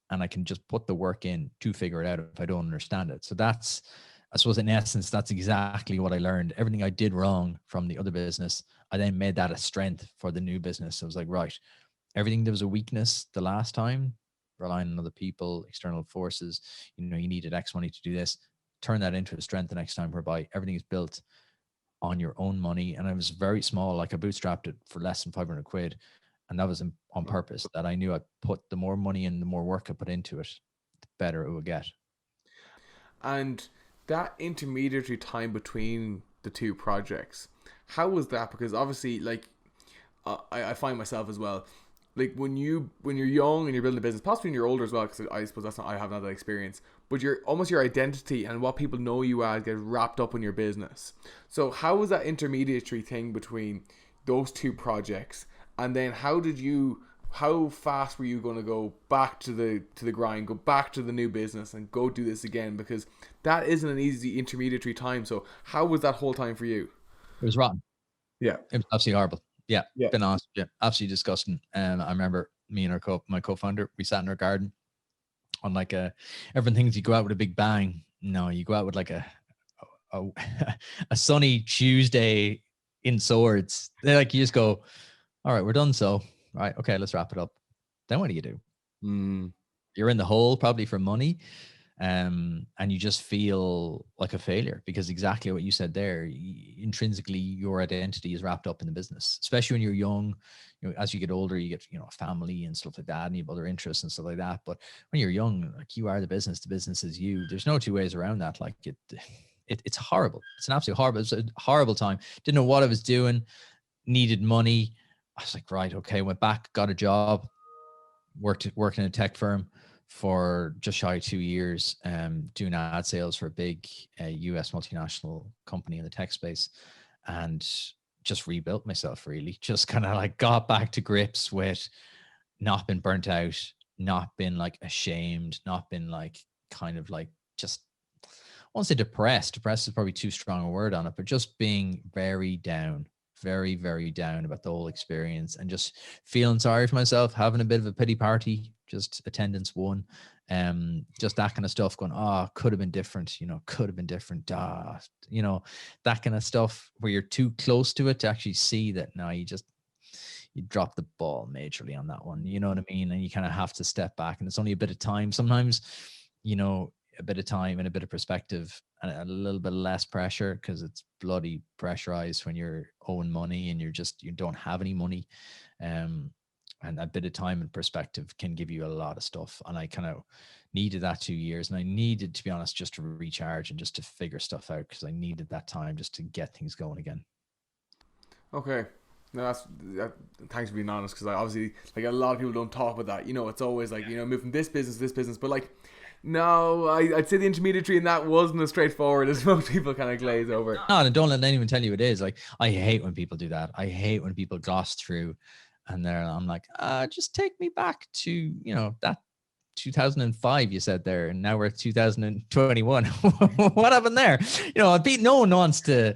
and I can just put the work in to figure it out if I don't understand it. So that's, I suppose in essence, that's exactly what I learned. Everything I did wrong from the other business, I then made that a strength for the new business. I was like, right, everything that was a weakness the last time, relying on other people, external forces, you know, you needed X money to do this, turn that into a strength the next time, whereby everything is built on your own money. And I was very small, like I bootstrapped it for less than 500 quid. And that was on purpose, that I knew I put the more money in, the more work I put into it, the better it would get. And that intermediary time between the two projects, how was that? Because obviously, like, I find myself as well, like when you're young and you're building a business, possibly when you're older as well, because I suppose I have not that experience, but your identity and what people know you as gets wrapped up in your business. So how was that intermediary thing between those two projects? And then how fast were you going to go back to the grind, go back to the new business and go do this again? Because that isn't an easy intermediary time. So how was that whole time for you? It was rotten. Yeah. It was absolutely horrible. Yeah. Been honest. Yeah. Absolutely disgusting. And I remember me and my co-founder, we sat in our garden on like everyone thinks you go out with a big bang. No, you go out with like a sunny Tuesday in Swords. They're like, you just go, all right, we're done. So, right, okay, let's wrap it up. Then what do you do? You're in the hole probably for money, and you just feel like a failure, because exactly what you said there, intrinsically your identity is wrapped up in the business, especially when you're young. You know, as you get older, you get, you know, a family and stuff like that, and you have other interests and stuff like that. But when you're young, like, you are the business is you. There's no two ways around that. Like it's horrible. It's an absolute horrible. It's a horrible time. Didn't know what I was doing. Needed money. I was like, right, okay. Went back, got a job, worked in a tech firm for just shy of 2 years, doing ad sales for a big US multinational company in the tech space, and just rebuilt myself, really. Just kind of like got back to grips with not been burnt out, not been like ashamed, not been like kind of like just, I won't say depressed. Depressed is probably too strong a word on it, but just being very down. Very, very down about the whole experience, and just feeling sorry for myself, having a bit of a pity party, just attendance one, just that kind of stuff, going, oh, could have been different, you know, could have been different, you know, that kind of stuff, where you're too close to it to actually see that, no, you dropped the ball majorly on that one, you know what I mean? And you kind of have to step back, and it's only a bit of time. Sometimes you know, a bit of time and a bit of perspective and a little bit less pressure, because it's bloody pressurized when you're owing money and you don't have any money. Um, and a bit of time and perspective can give you a lot of stuff. And I kind of needed that 2 years, and I needed, to be honest, just to recharge and just to figure stuff out, because I needed that time just to get things going again. Okay. No, thanks for being honest, because I obviously, like, a lot of people don't talk about that. You know, it's always like, you know, move from this business to this business, but like, no, I'd say the intermediary and that wasn't as straightforward as most people kind of glaze over. No, and don't let anyone tell you it is. Like, I hate when people do that. I hate when people gloss through, and I'm like, just take me back to, you know, that 2005 you said there, and now we're 2021. What happened there? You know, no one wants to,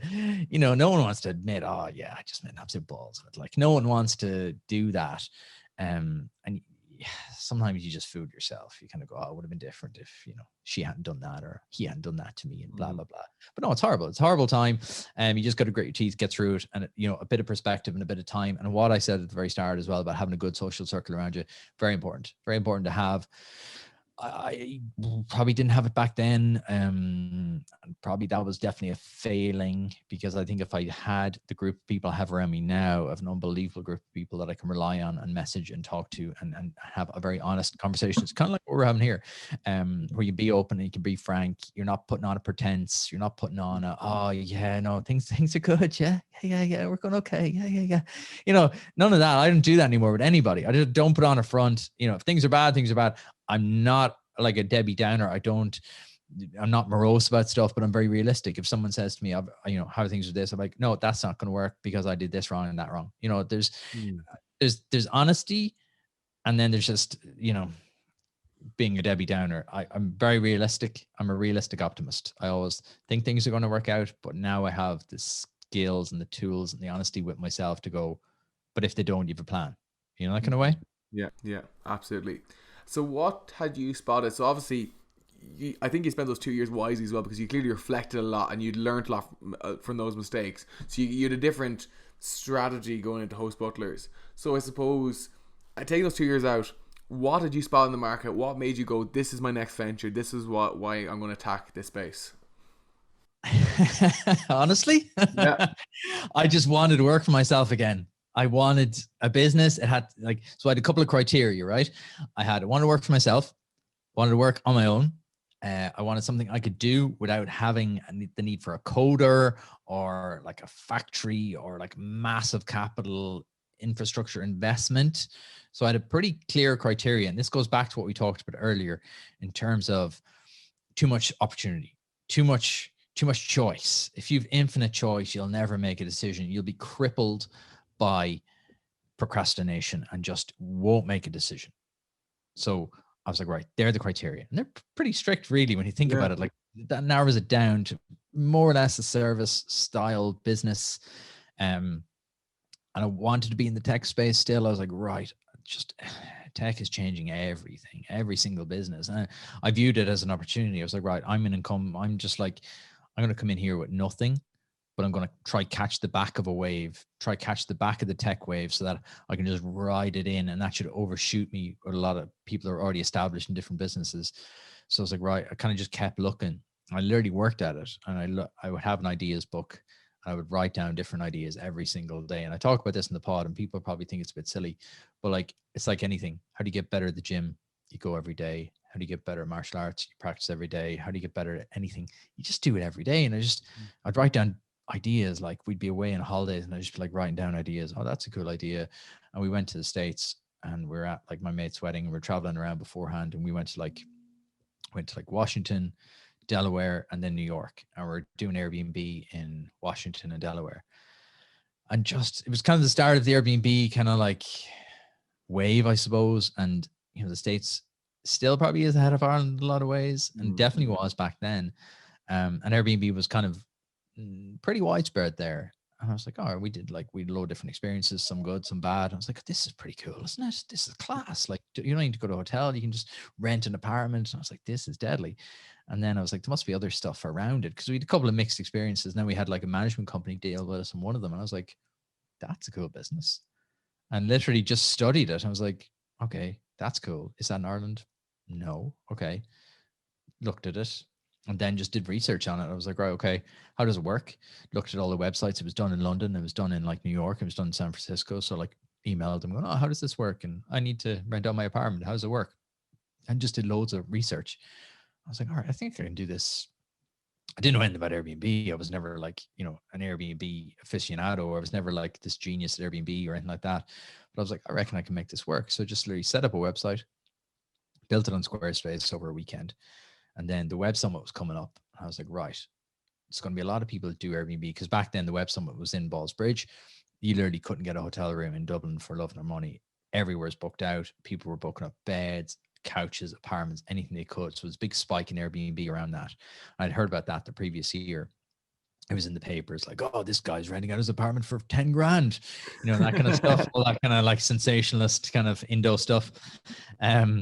you know, no one wants to admit, oh yeah, I just made absolute balls of it. Like, no one wants to do that. And sometimes you just fool yourself. You kind of go, oh, it would have been different if, you know, she hadn't done that or he hadn't done that to me, and blah blah blah. But no, it's horrible. It's a horrible time. You just got to grit your teeth, get through it, and, you know, a bit of perspective and a bit of time. And what I said at the very start as well about having a good social circle around you, very important. Very important to have. I probably didn't have it back then. And probably that was definitely a failing, because I think if I had the group of people I have around me now, I have an unbelievable group of people that I can rely on and message and talk to, and have a very honest conversation. It's kind of like what we're having here, where you be open and you can be frank. You're not putting on a pretense. You're not putting on oh yeah, no, things are good. Yeah, we're going okay. Yeah. You know, none of that. I don't do that anymore with anybody. I just don't put on a front. You know, if things are bad, things are bad. I'm not like a Debbie Downer. I'm not morose about stuff, but I'm very realistic. If someone says to me, you know, how are things with this? I'm like, no, that's not going to work because I did this wrong and that wrong. You know, there's honesty, and then there's just, you know, being a Debbie Downer. I'm very realistic. I'm a realistic optimist. I always think things are going to work out, but now I have the skills and the tools and the honesty with myself to go, but if they don't, you have a plan. You know, that kind of way. Yeah, absolutely. So what had you spotted? So obviously, I think you spent those 2 years wisely as well, because you clearly reflected a lot and you'd learned a lot from those mistakes. So you had a different strategy going into HostButlers. So I suppose, taking those 2 years out, what did you spot in the market? What made you go, this is my next venture, this is why I'm going to attack this space? Honestly, Yeah. I just wanted to work for myself again. I wanted a business. It had so I had a couple of criteria, right? I wanted to work for myself, wanted to work on my own. I wanted something I could do without having the need for a coder or like a factory or like massive capital infrastructure investment. So I had a pretty clear criteria. And this goes back to what we talked about earlier in terms of too much opportunity, too much choice. If you've infinite choice, you'll never make a decision. You'll be crippled by procrastination and just won't make a decision. So I was like, right, they're the criteria. And they're pretty strict, really, when you think about it. Like, that narrows it down to more or less a service style business. And I wanted to be in the tech space still. I was like, right, just tech is changing everything, every single business. And I viewed it as an opportunity. I was like, right, I'm just like, I'm going to come in here with nothing, but I'm going to try catch the back of a wave, try catch the back of the tech wave, so that I can just ride it in, and that should overshoot me. A lot of people are already established in different businesses. So I was like, right, I kind of just kept looking. I literally worked at it, and I would have an ideas book. I would write down different ideas every single day. And I talk about this in the pod, and people probably think it's a bit silly, but like, it's like anything. How do you get better at the gym? You go every day. How do you get better at martial arts? You practice every day. How do you get better at anything? You just do it every day. And I'd write down ideas. Like, we'd be away on holidays and I'd just be like writing down ideas. Oh, that's a cool idea. And we went to the States, and we're at like my mate's wedding, and we're traveling around beforehand, and we went to like Washington, Delaware, and then New York. And we're doing Airbnb in Washington and Delaware. And just, it was kind of the start of the Airbnb kind of like wave, I suppose. And, you know, the States still probably is ahead of Ireland in a lot of ways, and definitely was back then. And Airbnb was kind of pretty widespread there. And I was like, oh, we had a lot of different experiences, some good, some bad. I was like, this is pretty cool, isn't it? This is class. Like, you don't need to go to a hotel. You can just rent an apartment. And I was like, this is deadly. And then I was like, there must be other stuff around it, because we had a couple of mixed experiences. And then we had like a management company deal with us on one of them. And I was like, that's a cool business. And literally just studied it. I was like, okay, that's cool. Is that in Ireland? No. Okay. looked at it, and then just did research on it. I was like, right, okay, how does it work? Looked at all the websites. It was done in London. It was done in like New York. It was done in San Francisco. So like emailed them going, oh, how does this work? And I need to rent out my apartment. How does it work? And just did loads of research. I was like, all right, I think I can do this. I didn't know anything about Airbnb. I was never like, you know, an Airbnb aficionado. I was never like this genius at Airbnb or anything like that. But I was like, I reckon I can make this work. So just literally set up a website, built it on Squarespace over a weekend. And then the Web Summit was coming up. I was like, right, it's going to be a lot of people that do Airbnb, because back then the Web Summit was in Ballsbridge. You literally couldn't get a hotel room in Dublin for love nor money. Everywhere's booked out. People were booking up beds, couches, apartments, anything they could. So it was a big spike in Airbnb around that. I'd heard about that the previous year. It was in the papers like, oh, this guy's renting out his apartment for 10 grand, you know, that kind of stuff, all that kind of like sensationalist kind of Indo stuff.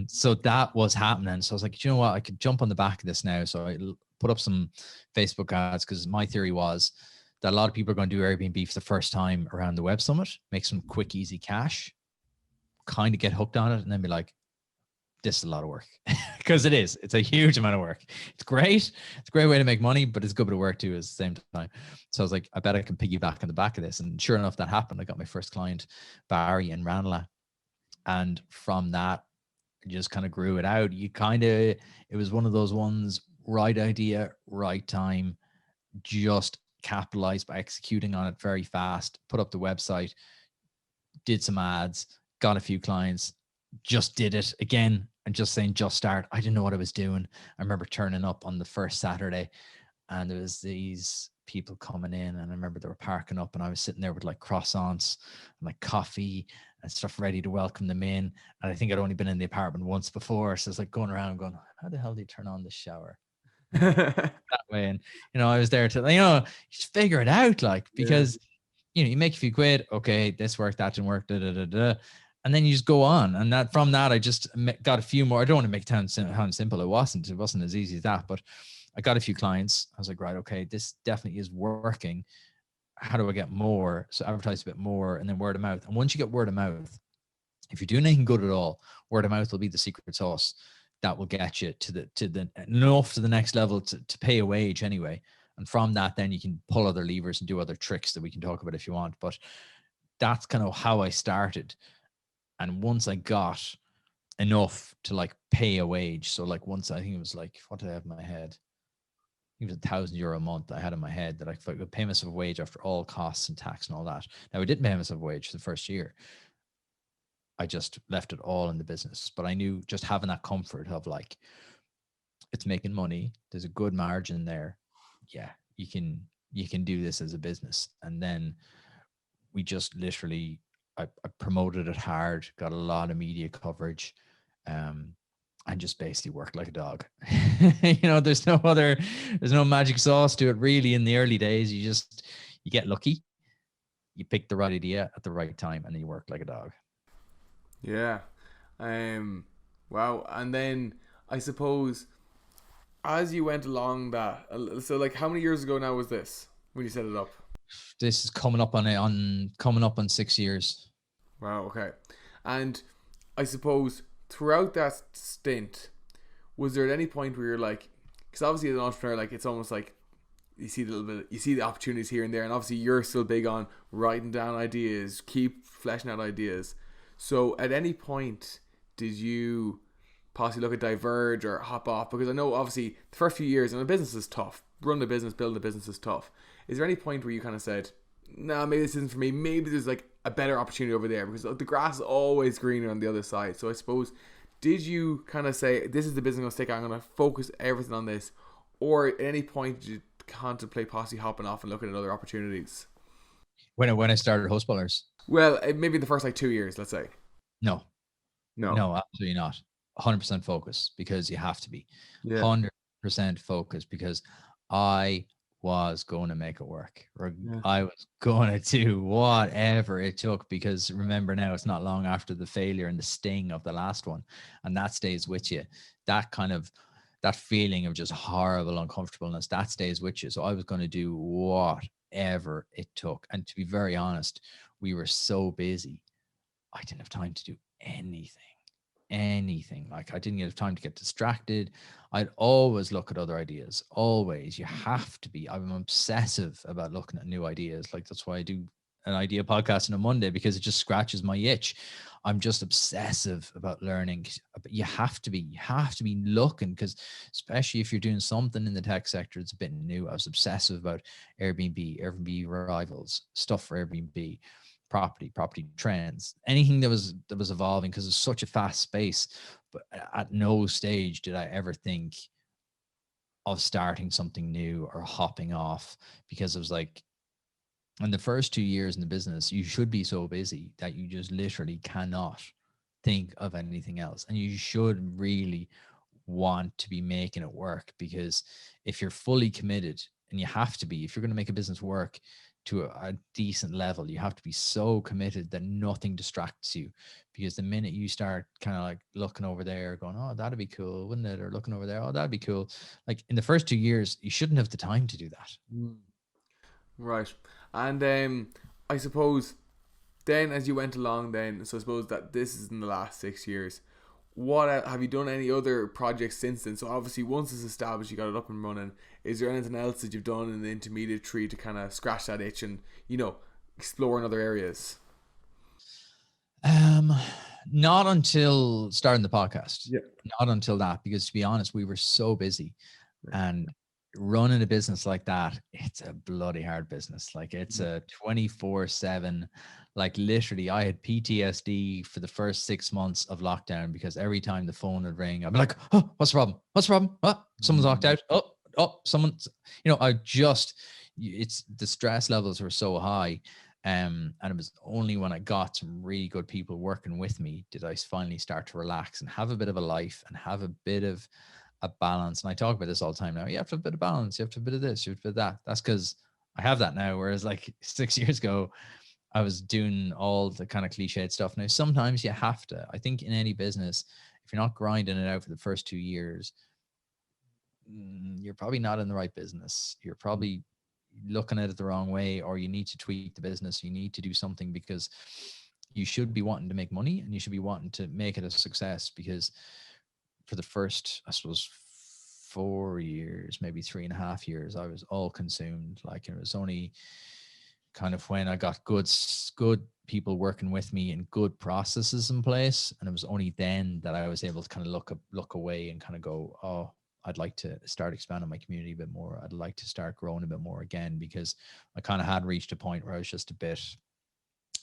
So that was happening. So I was like, you know what, I could jump on the back of this now. So I put up some Facebook ads, because my theory was that a lot of people are going to do Airbnb for the first time around the Web Summit, make some quick, easy cash, kind of get hooked on it, and then be like, this is a lot of work. Because it's a huge amount of work. It's great. It's a great way to make money, but it's a good bit of work too at the same time. So I was like, I bet I can piggyback on the back of this. And sure enough, that happened. I got my first client, Barry in Ranelagh. And from that, I just kind of grew it out. It was one of those ones, right idea, right time, just capitalized by executing on it very fast, put up the website, did some ads, got a few clients, just did it again, and just saying, just start. I didn't know what I was doing. I remember turning up on the first Saturday, and there was these people coming in, and I remember they were parking up, and I was sitting there with like croissants and like coffee and stuff ready to welcome them in. And I think I'd only been in the apartment once before. So it's like going around going, how the hell do you turn on the shower? That way. And, you know, I was there to, you know, just figure it out, like, because, you know, you make a few quid. Okay, this worked, that didn't work, and then you just go on. And that from that, I just got a few more. I don't want to make it sound simple. It wasn't as easy as that, but I got a few clients. I was like, right, okay, this definitely is working. How do I get more? So advertise a bit more, and then word of mouth. And once you get word of mouth, if you're doing anything good at all, word of mouth will be the secret sauce that will get you to the next level to pay a wage anyway. And from that, then you can pull other levers and do other tricks that we can talk about if you want. But that's kind of how I started. And once I got enough to like pay a wage, so like once, I think it was like, what did I have in my head? It was €1,000 a month I had in my head that I could pay myself a wage after all costs and tax and all that. Now, I didn't pay myself a wage for the first year. I just left it all in the business. But I knew just having that comfort of like, it's making money, there's a good margin there. Yeah, you can do this as a business. And then we just literally, I promoted it hard, got a lot of media coverage, and just basically worked like a dog. You know, there's no magic sauce to it really. In the early days, you get lucky, you pick the right idea at the right time, and then you work like a dog. Yeah. Wow. And then I suppose as you went along that, so like how many years ago now was this when you set it up? This is coming up on 6 years. Wow. Okay. And I suppose throughout that stint, was there at any point where you're like, because obviously as an entrepreneur, like it's almost like you see the opportunities here and there, and obviously you're still big on writing down ideas, keep fleshing out ideas. So at any point did you possibly look at diverge or hop off? Because I know obviously the first few years, and a business is tough. Run a business, build a business is tough. Is there any point where you kind of said, nah, maybe this isn't for me, maybe there's like a better opportunity over there? Because the grass is always greener on the other side. So I suppose, did you kind of say, this is the business I'm going to stick on, I'm going to focus everything on this? Or at any point did you contemplate possibly hopping off and looking at other opportunities? When I started HostButlers? Well, maybe the first like 2 years, let's say. No, No. absolutely not. 100% focus, because you have to be. Yeah. 100% focus, because I was going to make it work. Yeah. I was going to do whatever it took, because remember now, it's not long after the failure and the sting of the last one, and that stays with you. That feeling of just horrible uncomfortableness, that stays with you. So I was going to do whatever it took. And to be very honest, we were so busy, I didn't have time to do anything anything. Like I didn't get time to get distracted. I'd always look at other ideas. Always. You have to be. I'm obsessive about looking at new ideas. Like that's why I do an idea podcast on a Monday, because it just scratches my itch. I'm just obsessive about learning. But you have to be looking, because especially if you're doing something in the tech sector, it's a bit new. I was obsessive about Airbnb rivals, stuff for Airbnb, property trends, anything that was evolving, because it's such a fast space. But at no stage did I ever think of starting something new or hopping off, because it was like, in the first 2 years in the business, you should be so busy that you just literally cannot think of anything else. And you should really want to be making it work, because if you're fully committed, and you have to be, if you're going to make a business work to a decent level, you have to be so committed that nothing distracts you. Because the minute you start kind of like looking over there going, oh, that'd be cool, wouldn't it? Or looking over there, oh, that'd be cool. Like in the first 2 years, you shouldn't have the time to do that. Right. And I suppose then as you went along then, so I suppose that this is in the last 6 years, what have you done any other projects since then? So obviously once it's established, you got it up and running. Is there anything else that you've done in the intermediate tree to kind of scratch that itch and, explore in other areas? Um, Not until starting the podcast. Yeah. Not until that, because to be honest, we were so busy, and running a business like that, it's a bloody hard business. Like it's a 24/7. Like literally, I had PTSD for the first 6 months of lockdown, because every time the phone would ring, I'd be like, "Oh, what's the problem? What's the problem? Oh, someone's locked out. Someone's." It's the stress levels were so high. And it was only when I got some really good people working with me did I finally start to relax and have a bit of a life and have a bit of a balance. And I talk about this all the time now. You have to have a bit of balance. You have to have a bit of this. You have to have a bit of that. That's because I have that now. Whereas like 6 years ago, I was doing all the kind of cliched stuff. Now, sometimes you have to. I think in any business, if you're not grinding it out for the first 2 years, you're probably not in the right business. You're probably looking at it the wrong way, or you need to tweak the business. You need to do something, because you should be wanting to make money and you should be wanting to make it a success. Because for the first, I suppose, 4 years, maybe 3.5 years, I was all consumed. Like it was only kind of when I got good people working with me and good processes in place, and it was only then that I was able to kind of look away and kind of go, oh, I'd like to start expanding my community a bit more. I'd like to start growing a bit more again, because I kind of had reached a point where I was just a bit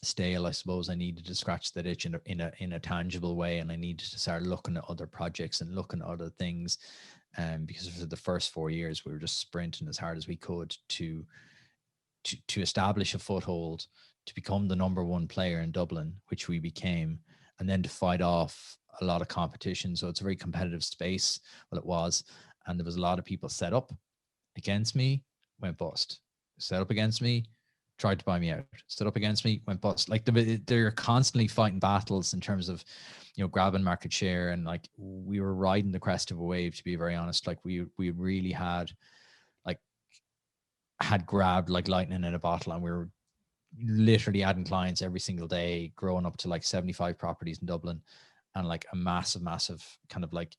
stale. I suppose I needed to scratch that itch in a tangible way, and I needed to start looking at other projects and looking at other things. Because for the first 4 years, we were just sprinting as hard as we could to establish a foothold, to become the number one player in Dublin, which we became, and then to fight off a lot of competition. So it's a very competitive space. Well, it was. And there was a lot of people set up against me, went bust. Set up against me, tried to buy me out. Set up against me, went bust. Like they're constantly fighting battles in terms of, grabbing market share. And like we were riding the crest of a wave, to be very honest. Like we really had grabbed like lightning in a bottle, and we were literally adding clients every single day, growing up to like 75 properties in Dublin, and like a massive kind of like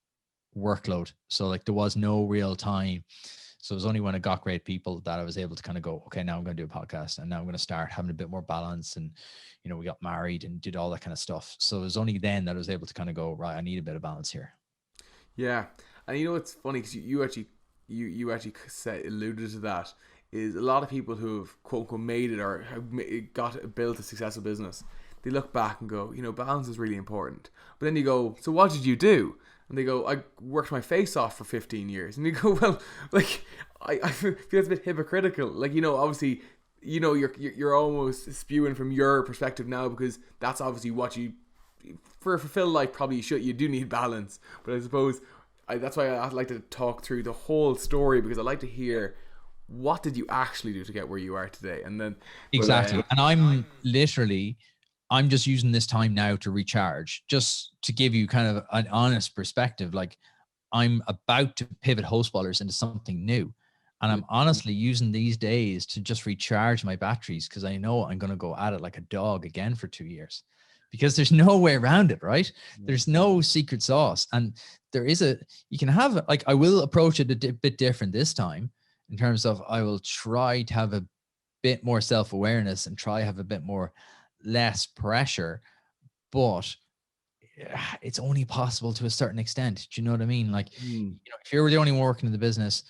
workload. So like there was no real time. So it was only when I got great people that I was able to kind of go, okay, now I'm going to do a podcast, and now I'm going to start having a bit more balance. And we got married and did all that kind of stuff. So it was only then that I was able to kind of go, right, I need a bit of balance here. Yeah. And it's funny, because you actually alluded to that, is a lot of people who have quote unquote made it or have built a successful business, they look back and go, balance is really important. But then you go, so what did you do? And they go, I worked my face off for 15 years. And you go, well, like, I feel it's a bit hypocritical. Like, obviously, you're almost spewing from your perspective now, because that's obviously what you, for a fulfilled life, probably you do need balance. But I suppose that's why I'd like to talk through the whole story, because I like to hear, what did you actually do to get where you are today? And then exactly. And I'm just using this time now to recharge, just to give you kind of an honest perspective. Like I'm about to pivot HostButlers into something new. And I'm honestly using these days to just recharge my batteries, because I know I'm going to go at it like a dog again for 2 years. because there's no way around it, right? There's no secret sauce. And you can have, like, I will approach it a bit different this time in terms of I will try to have a bit more self-awareness and try have a bit more less pressure, but it's only possible to a certain extent. Do you know what I mean? Like, if you're the only one working in the business,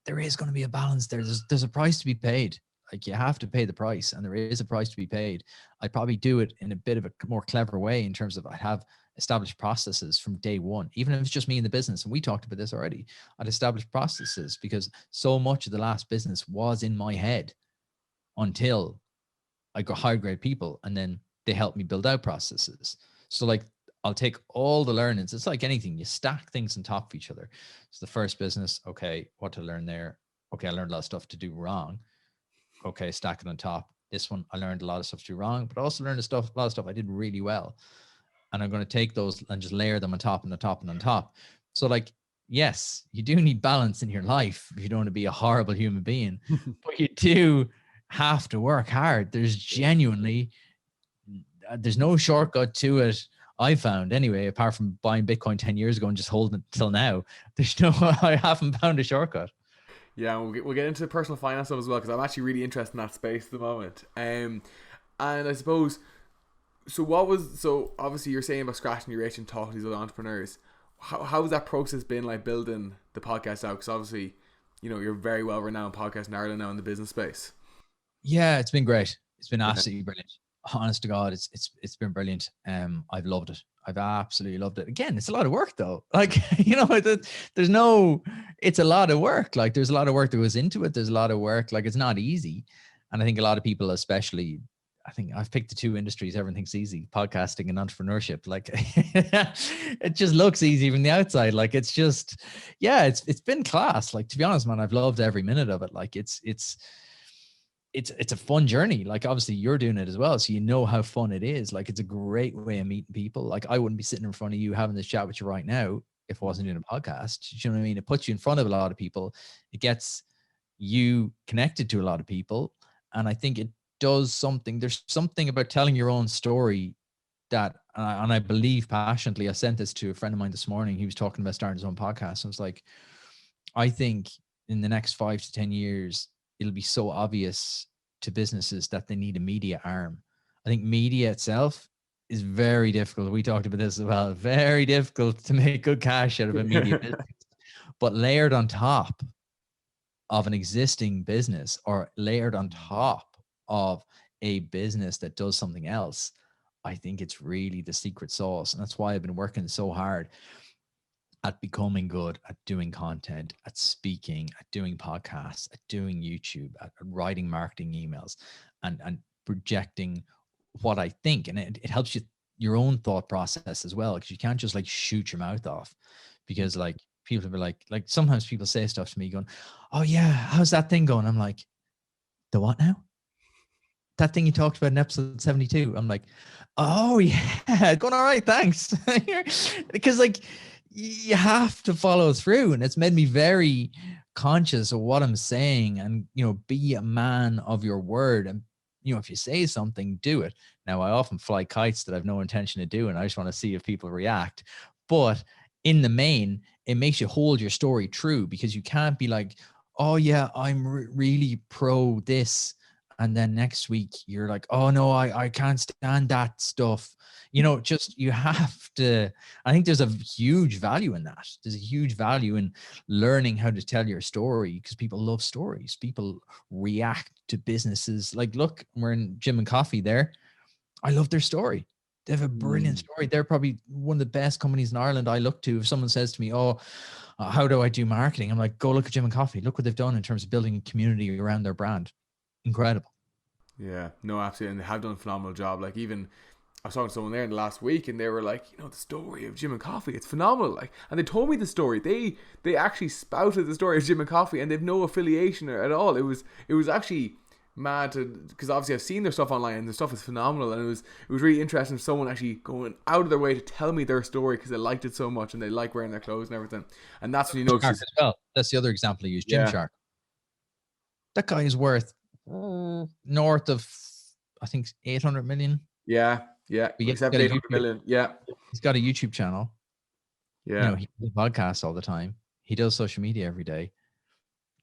there is going to be a balance there. There's a price to be paid. Like, you have to pay the price, and there is a price to be paid. I probably do it in a bit of a more clever way in terms of I have established processes from day one, even if it's just me in the business. And we talked about this already. I'd established processes because so much of the last business was in my head until I got high grade people, and then they helped me build out processes. So like, I'll take all the learnings. It's like anything, you stack things on top of each other. So the first business, okay, what to learn there? Okay, I learned a lot of stuff to do wrong. Okay, stack it on top. This one, I learned a lot of stuff to do wrong, but I also learned a lot of stuff I did really well. And I'm going to take those and just layer them on top and on top and on top. So like, yes, you do need balance in your life if you don't want to be a horrible human being, but you do have to work hard. There's no shortcut to it. I found anyway, apart from buying Bitcoin 10 years ago and just holding it till now, I haven't found a shortcut. Yeah, we'll get into personal finance as well, because I'm actually really interested in that space at the moment. And I suppose, so obviously you're saying about scratching your itch and talking to these other entrepreneurs. How has that process been, like, building the podcast out? Because obviously, you're very well renowned podcast in Ireland now in the business space. Yeah, it's been great. It's been absolutely brilliant. Honest to God, it's been brilliant. I've loved it. I've absolutely loved it. Again, it's a lot of work though. Like, it's a lot of work. Like, there's a lot of work that goes into it. There's a lot of work. Like, it's not easy. And I think a lot of people, especially, I think I've picked the two industries everything's easy, podcasting and entrepreneurship. Like, it just looks easy from the outside. Like, it's just, yeah, it's been class. Like, to be honest, man, I've loved every minute of it. Like, it's a fun journey. Like, obviously you're doing it as well, so you know how fun it is. Like, it's a great way of meeting people. Like, I wouldn't be sitting in front of you having this chat with you right now if I wasn't doing a podcast. You know what I mean? It puts you in front of a lot of people. It gets you connected to a lot of people. And I think it does something. There's something about telling your own story that, and I believe passionately, I sent this to a friend of mine this morning. He was talking about starting his own podcast. I was like, I think in the next 5 to 10 years, it'll be so obvious to businesses that they need a media arm. I think media itself is very difficult. We talked about this as well. Very difficult to make good cash out of a media business. But layered on top of an existing business, or layered on top of a business that does something else, I think it's really the secret sauce. And that's why I've been working so hard at becoming good at doing content, at speaking, at doing podcasts, at doing YouTube, at writing marketing emails, and projecting what I think. And it helps you, your own thought process as well, because you can't just like shoot your mouth off, because like people are like sometimes people say stuff to me going, oh yeah, how's that thing going? I'm like, the what now? That thing you talked about in episode 72. I'm like, oh yeah, going all right, thanks. Because like, you have to follow through, and it's made me very conscious of what I'm saying, and be a man of your word. And if you say something, do it. Now, I often fly kites that I've no intention of doing. I just want to see if people react. But in the main, it makes you hold your story true, because you can't be like, oh yeah, I'm really pro this, and then next week you're like, oh no, I can't stand that stuff. Just, you have to, I think there's a huge value in that. There's a huge value in learning how to tell your story, because people love stories. People react to businesses. Like, look, we're in Gym and Coffee there. I love their story. They have a brilliant story. They're probably one of the best companies in Ireland I look to. If someone says to me, oh, how do I do marketing? I'm like, go look at Gym and Coffee. Look what they've done in terms of building a community around their brand. Incredible. Yeah, no, absolutely. And they have done a phenomenal job. Like, even I was talking to someone there in the last week, and they were like, the story of Gym and Coffee, it's phenomenal. Like, and they told me the story. They actually spouted the story of Gym and Coffee, and they've no affiliation at all. It was actually mad, because obviously I've seen their stuff online, and their stuff is phenomenal. And it was really interesting for someone actually going out of their way to tell me their story, because they liked it so much, and they like wearing their clothes and everything. And that's when you know. As well. That's the other example I use. Gymshark. That guy is worth north of, I think, 800 million. Yeah. Yeah. But yet Except for 800 million. Yeah. he's got a YouTube channel. Yeah. He does podcasts all the time. He does social media every day.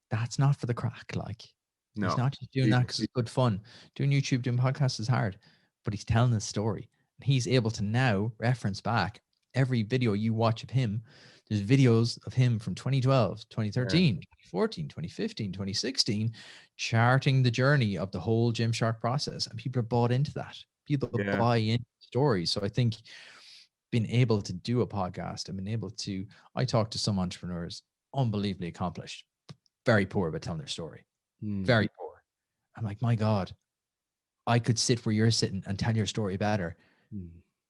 That's not for the crack. Like, he's No. not just doing that because it's good fun. Doing YouTube, doing podcasts is hard, but he's telling his story. He's able to now reference back every video you watch of him. There's videos of him from 2012, 2013, 2014, 2015, 2016, charting the journey of the whole Gymshark process. And people are bought into that. People buy into stories. So I think being able to do a podcast and being able to, I talk to some entrepreneurs, unbelievably accomplished, very poor about telling their story. Very poor. I'm like, my God, I could sit where you're sitting and tell your story better.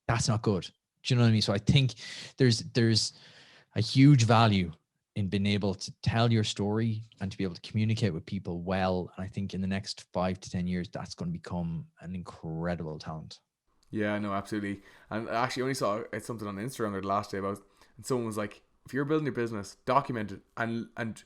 That's not good. Do you know what I mean? So I think there's a huge value in being able to tell your story and to be able to communicate with people well. And I think in the next 5 to 10 years, that's going to become an incredible talent. Yeah, no, absolutely. And I actually only saw something on Instagram the last day about, and someone was like, if you're building your business, document it and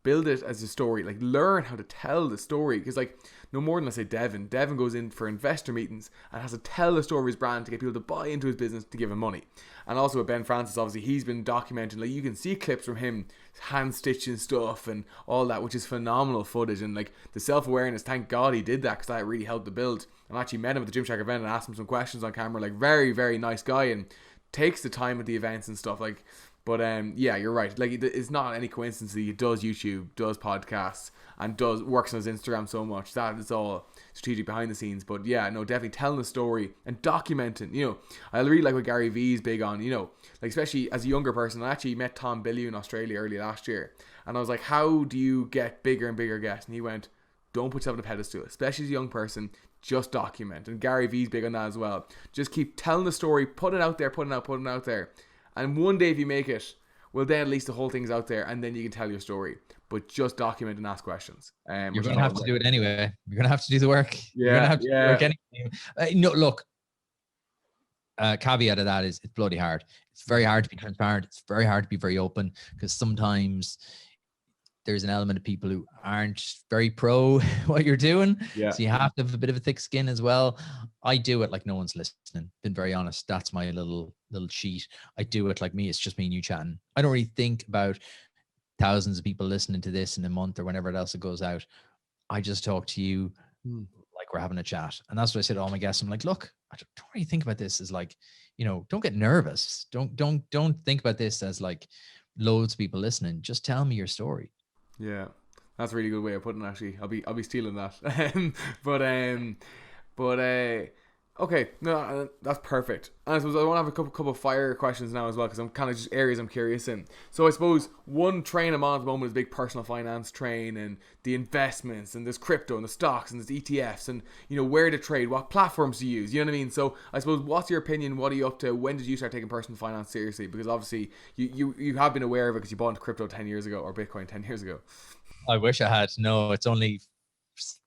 build it as a story. Like, learn how to tell the story. Because, like, no more than, let's say, Devin goes in for investor meetings and has to tell the story of his brand to get people to buy into his business to give him money. And also with Ben Francis, obviously, he's been documenting, like, you can see clips from him hand stitching stuff and all that, which is phenomenal footage. And, like, the self-awareness, thank God he did that, because that really helped the build. And I actually met him at the Gymshark event and asked him some questions on camera. Like, very, very nice guy, and takes the time at the events and stuff. Like, but yeah, you're right. Like, it's not any coincidence that he does YouTube, does podcasts, and works on his Instagram so much. That is all strategic behind the scenes. But yeah, no, definitely telling the story and documenting. I really like what Gary Vee's big on. Like, especially as a younger person. I actually met Tom Billieu in Australia early last year, and I was like, how do you get bigger and bigger guests? And he went, don't put yourself on a pedestal, especially as a young person. Just document. And Gary Vee's big on that as well. Just keep telling the story, put it out there, putting it out there. And one day if you make it, well, then at least the whole thing's out there, and then you can tell your story. But just document and ask questions. You're going to have to do it anyway. You're going to have to do the work. Yeah, you're going to have to do the work anyway. No, look, caveat of that is it's bloody hard. It's very hard to be transparent. It's very hard to be very open, because sometimes there's an element of people who aren't very pro what you're doing. Yeah. So you have to have a bit of a thick skin as well. I do it like no one's listening. Been very honest. That's my little cheat. I do it like me. It's just me and you chatting. I don't really think about thousands of people listening to this in a month or whenever else it goes out. I just talk to you like we're having a chat. And that's what I said to all my guests. I'm like, look, I don't really think about this as like, don't get nervous. Don't think about this as like loads of people listening. Just tell me your story. Yeah, that's a really good way of putting it, actually. I'll be stealing that. but okay, no, that's perfect. And I suppose I want to have a couple of fire questions now as well, because I'm kind of just areas I'm curious in. So I suppose one train I'm on at the moment is big personal finance train, and the investments, and there's crypto and the stocks and there's ETFs, and where to trade, what platforms to use. You know what I mean? So I suppose, what's your opinion? What are you up to? When did you start taking personal finance seriously? Because obviously you have been aware of it because you bought into crypto 10 years ago, or Bitcoin 10 years ago. I wish I had. No, it's only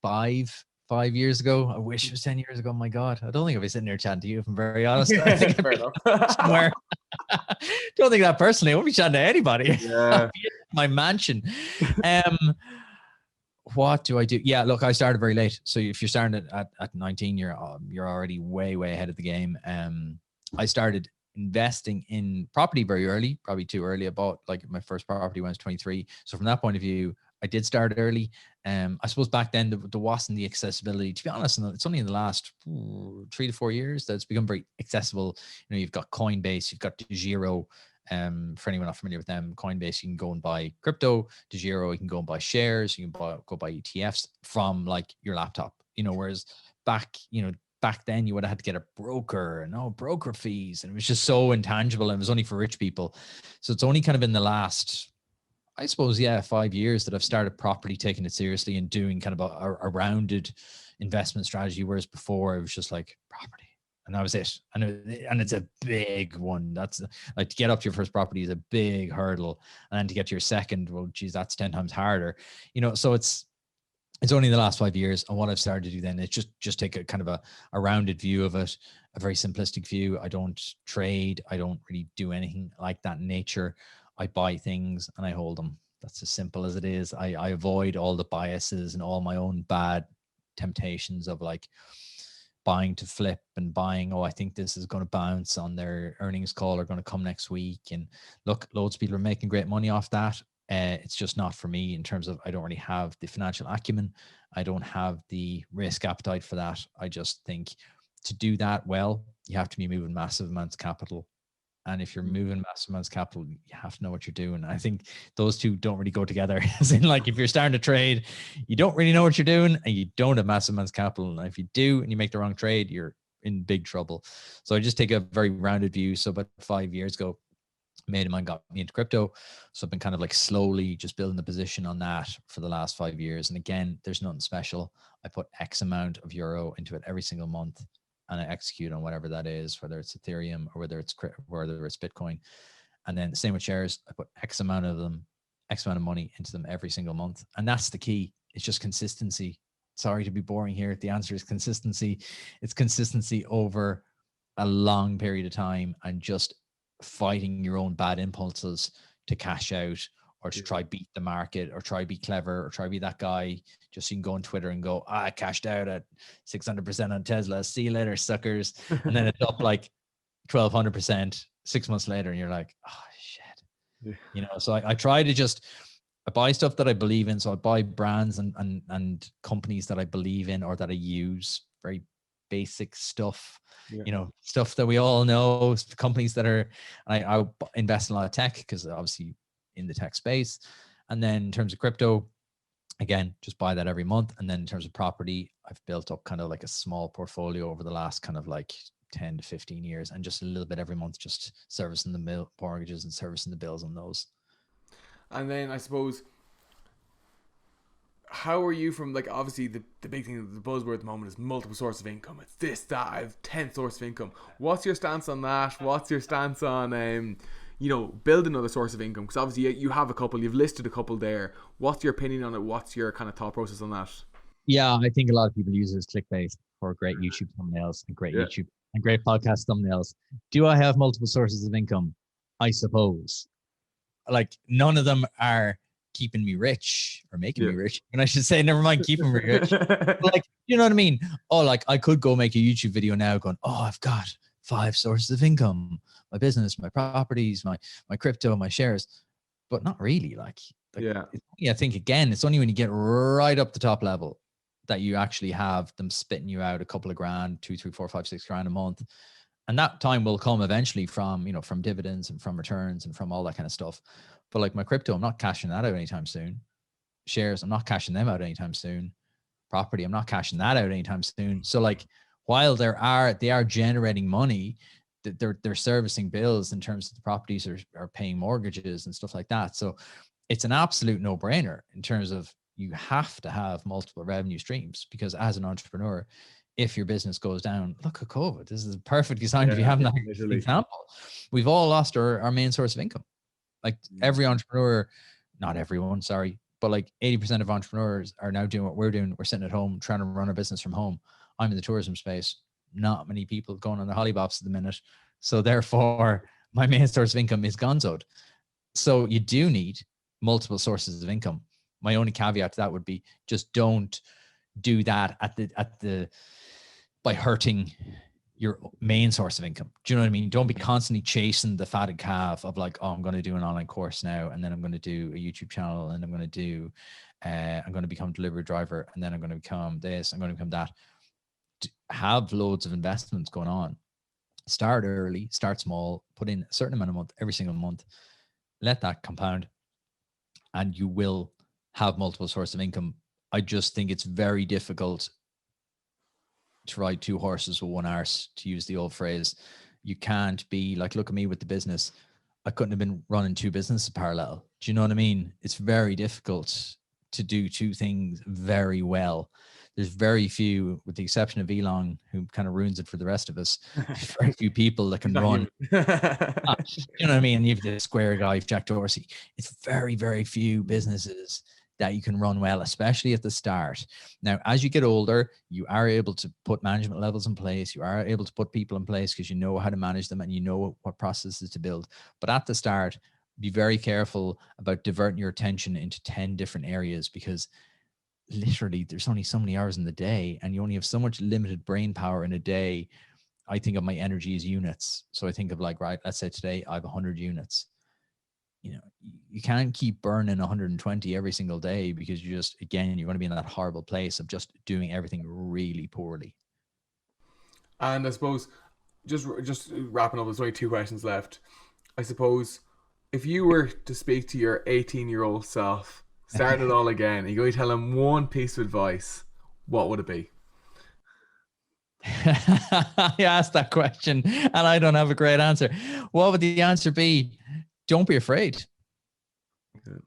5 years ago. I wish it was 10 years ago. My God, I don't think I'll be sitting there chatting to you, if I'm very honest. I think fair enough. somewhere. Don't think that personally. I won't be chatting to anybody. Yeah. My mansion. What do I do? Yeah, look, I started very late. So if you're starting at 19, you're already way ahead of the game. I started investing in property very early, probably too early. I bought, like, my first property when I was 23. So from that point of view, I did start early. I suppose back then there wasn't the accessibility. To be honest, it's only in the last 3 to 4 years that it's become very accessible. You've got Coinbase, you've got DeGiro. For anyone not familiar with them, Coinbase, you can go and buy crypto. DeGiro, you can go and buy shares. You can go buy ETFs from like your laptop. Whereas back then you would have had to get a broker and broker fees, and it was just so intangible, and it was only for rich people. So it's only kind of in the last, I suppose, 5 years that I've started properly taking it seriously and doing kind of a rounded investment strategy. Whereas before it was just like property, and that was it. And it's a big one. That's like, to get up to your first property is a big hurdle, and then to get to your second, well, geez, that's 10 times harder. So it's only the last 5 years. And what I've started to do then is just take a kind of a rounded view of it, a very simplistic view. I don't trade. I don't really do anything like that in nature. I buy things and I hold them. That's as simple as it is. I avoid all the biases and all my own bad temptations of like buying to flip and buying, oh, I think this is going to bounce on their earnings call or going to come next week. And look, loads of people are making great money off that. It's just not for me in terms of I don't really have the financial acumen. I don't have the risk appetite for that. I just think to do that well, you have to be moving massive amounts of capital. And if you're moving massive amounts of capital, you have to know what you're doing. I think those two don't really go together. As in, like, if you're starting to trade, you don't really know what you're doing and you don't have massive amounts of capital. And if you do and you make the wrong trade, you're in big trouble. So I just take a very rounded view. So about 5 years ago, a mate of mine got me into crypto. So I've been kind of like slowly just building the position on that for the last 5 years. And again, there's nothing special. I put X amount of euro into it every single month, and I execute on whatever that is, whether it's Ethereum or whether it's Bitcoin. And then same with shares. I put X amount of money into them every single month. And that's the key. It's just consistency. Sorry to be boring here. The answer is consistency. It's consistency over a long period of time and just fighting your own bad impulses to cash out or to try beat the market or try be clever or try be that guy. Just so you can go on Twitter and go, I cashed out at 600% on Tesla. See you later, suckers. And then it's up like 1200% 6 months later. And you're like, oh shit. Yeah. So I try to just I buy stuff that I believe in. So I buy brands and companies that I believe in or that I use. Very basic stuff, stuff that we all know, companies that are, I invest in a lot of tech because obviously in the tech space. And then in terms of crypto, again, just buy that every month. And then in terms of property, I've built up kind of like a small portfolio over the last kind of like 10 to 15 years and just a little bit every month, just servicing the mortgages and servicing the bills on those. And then I suppose, how are you from, like, obviously the big thing, the buzzword at the moment is multiple sources of income. It's this, that, I have 10 sources of income. What's your stance on that? What's your stance on, build another source of income? Because obviously you have a couple, you've listed a couple there. What's your opinion on it? What's your kind of thought process on that? Yeah, I think a lot of people use it as clickbait for great YouTube thumbnails and great YouTube and great podcast thumbnails. Do I have multiple sources of income? I suppose. Like, none of them are keeping me rich or making me rich. And I should say, never mind keeping me rich. But like, you know what I mean? Oh, like I could go make a YouTube video now going, oh, I've got 5 sources of income, my business, my properties, my crypto, my shares, but not really. Like I think, again, it's only when you get right up the top level that you actually have them spitting you out a couple of grand, 2, 3, 4, 5, 6 grand a month. And that time will come eventually from dividends and from returns and from all that kind of stuff. But like my crypto, I'm not cashing that out anytime soon. Shares, I'm not cashing them out anytime soon. Property, I'm not cashing that out anytime soon. So like, while they are generating money, they're servicing bills in terms of the properties are paying mortgages and stuff like that. So it's an absolute no-brainer in terms of you have to have multiple revenue streams, because as an entrepreneur, if your business goes down, look at COVID. This is a perfect design to be having that example. We've all lost our main source of income. Like every entrepreneur, not everyone, sorry, but like 80% of entrepreneurs are now doing what we're doing. We're sitting at home trying to run our business from home. I'm in the tourism space. Not many people going on their hollybops at the minute. So therefore, my main source of income is gonzoed. So you do need multiple sources of income. My only caveat to that would be just don't do that by hurting your main source of income. Do you know what I mean? Don't be constantly chasing the fatted calf of like, oh, I'm going to do an online course now, and then I'm going to do a YouTube channel, and I'm going to become a delivery driver, and then I'm going to become this, I'm going to become that. Have loads of investments going on. Start early, start small, put in a certain amount a month, every single month, let that compound, and you will have multiple sources of income. I just think it's very difficult to ride 2 horses with 1 arse, to use the old phrase. You can't be like, look at me with the business. I couldn't have been running 2 businesses parallel. Do you know what I mean? It's very difficult to do 2 things very well. There's very few, with the exception of Elon, who kind of ruins it for the rest of us, very few people that can run. You know what I mean? You have the Square guy, Jack Dorsey. It's very, very few businesses that you can run well, especially at the start. Now, as you get older, you are able to put management levels in place. You are able to put people in place because you know how to manage them and you know what processes to build. But at the start, be very careful about diverting your attention into 10 different areas, because literally there's only so many hours in the day, and you only have so much limited brain power in a day. I think of my energy as units. So I think of like, right, let's say today I have 100 units. You know, you can't keep burning 120 every single day, because you just, again, you're going to be in that horrible place of just doing everything really poorly. And I suppose just wrapping up, there's only two questions left. I suppose if you were to speak to your 18-year-old self, starting it all again, and you're going to tell him one piece of advice, what would it be? I asked that question and I don't have a great answer. What would the answer be? Don't be afraid.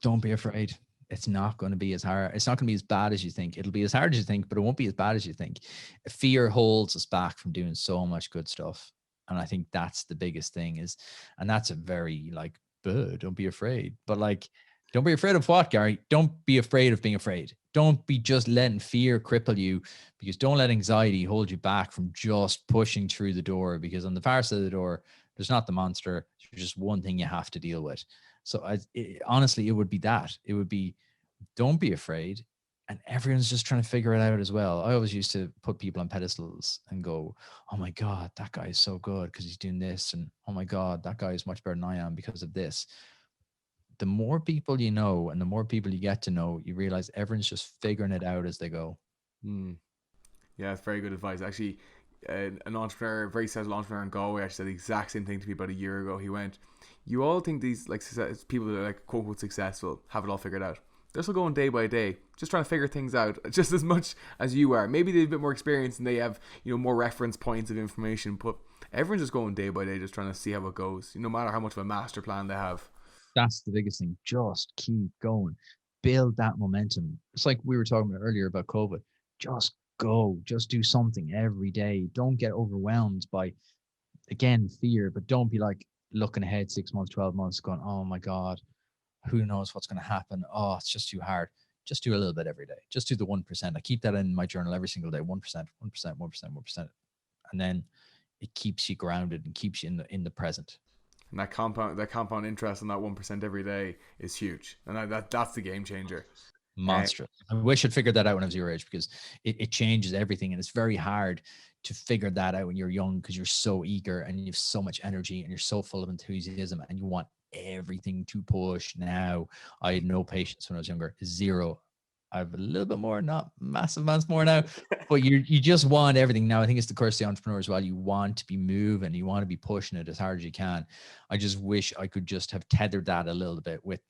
Don't be afraid. It's not going to be as hard. It's not going to be as bad as you think. It'll be as hard as you think, but it won't be as bad as you think. Fear holds us back from doing so much good stuff. And I think that's the biggest thing is, and that's a very like, don't be afraid. But like, don't be afraid of what, Gary? Don't be afraid of being afraid. Don't be just letting fear cripple you, because don't let anxiety hold you back from just pushing through the door, because on the far side of the door, there's not the monster. There's just one thing you have to deal with. So honestly, it would be that. It would be, don't be afraid. And everyone's just trying to figure it out as well. I always used to put people on pedestals and go, oh my God, that guy is so good because he's doing this. And oh my God, that guy is much better than I am because of this. The more people you know and the more people you get to know, you realize everyone's just figuring it out as they go. Yeah, it's very good advice. Actually, an entrepreneur, a very successful entrepreneur in Galway, actually said the exact same thing to me about a year ago. He went, "You all think these like people that are like quote unquote successful have it all figured out. They're still going day by day, just trying to figure things out, just as much as you are. Maybe they have a bit more experience and they have more reference points of information, but everyone's just going day by day, just trying to see how it goes. No matter how much of a master plan they have." That's the biggest thing. Just keep going. Build that momentum. It's like we were talking about earlier about COVID. Just go. Just do something every day. Don't get overwhelmed by, again, fear, but don't be like looking ahead 6 months, 12 months, going, oh my God, who knows what's going to happen? Oh, it's just too hard. Just do a little bit every day. Just do the 1%. I keep that in my journal every single day. 1%, 1%, 1%, 1%. And then it keeps you grounded and keeps you in the present. And that compound interest on that 1% every day is huge, and that's the game changer. Monstrous. I wish I'd figured that out when I was your age, because it changes everything, and it's very hard to figure that out when you're young, because you're so eager and you have so much energy and you're so full of enthusiasm and you want everything to push now. I had no patience when I was younger, zero. I have a little bit more, not massive amounts more now, but you just want everything now. I think it's the curse of the entrepreneur as well. You want to be moving, you want to be pushing it as hard as you can. I just wish I could just have tethered that a little bit with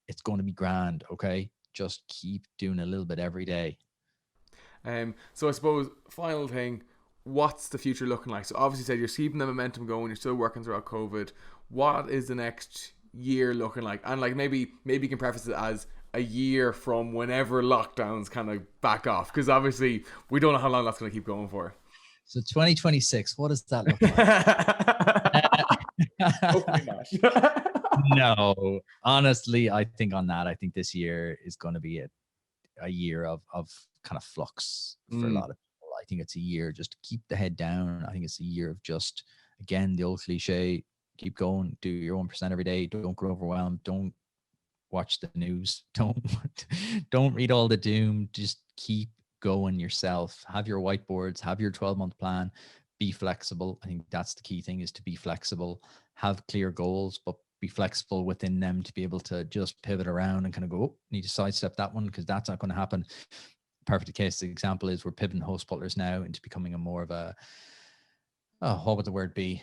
it's going to be grand, okay? Just keep doing a little bit every day. So I suppose final thing, what's the future looking like? So obviously you said you're keeping the momentum going, you're still working throughout COVID. What is the next year looking like? And like maybe you can preface it as a year from whenever lockdowns kind of back off, because obviously we don't know how long that's going to keep going for. So 2026, what does that look like? Hopefully not. No, honestly, I think this year is going to be a year of kind of flux for a lot of people. I think it's a year just to keep the head down. I think it's a year of just, again, the old cliche, keep going, do your 1% every day. Don't get overwhelmed. Don't watch the news. Don't read all the doom. Just keep going yourself. Have your whiteboards, have your 12-month plan, be flexible. I think that's the key thing, is to be flexible, have clear goals, but be flexible within them to be able to just pivot around and kind of go, oh, need to sidestep that one because that's not going to happen. Perfect case example is we're pivoting HostButlers now into becoming a more of a, what would the word be?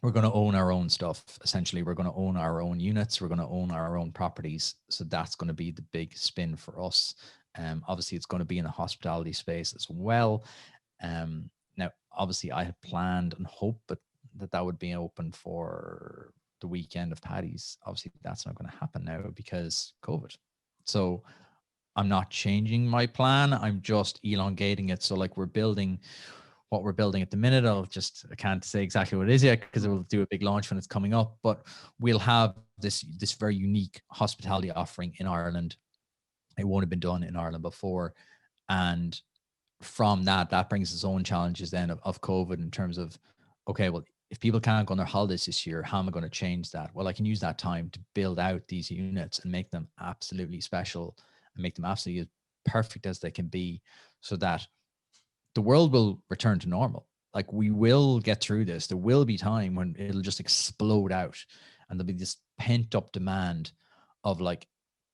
We're going to own our own stuff. Essentially, we're going to own our own units. We're going to own our own properties. So that's going to be the big spin for us. Obviously, it's going to be in the hospitality space as well. Now, obviously, I had planned and hoped that would be open for the weekend of Paddy's. Obviously, that's not going to happen now because COVID. So I'm not changing my plan. I'm just elongating it. So like we're building what we're building at the minute. I can't say exactly what it is yet because we'll do a big launch when it's coming up, but we'll have this very unique hospitality offering in Ireland. It won't have been done in Ireland before. And from that brings its own challenges then of COVID in terms of, okay, well, if people can't go on their holidays this year, how am I going to change that? Well, I can use that time to build out these units and make them absolutely special and make them absolutely perfect as they can be, so that the world will return to normal. Like, we will get through this. There will be time when it'll just explode out, and there'll be this pent up demand of, like,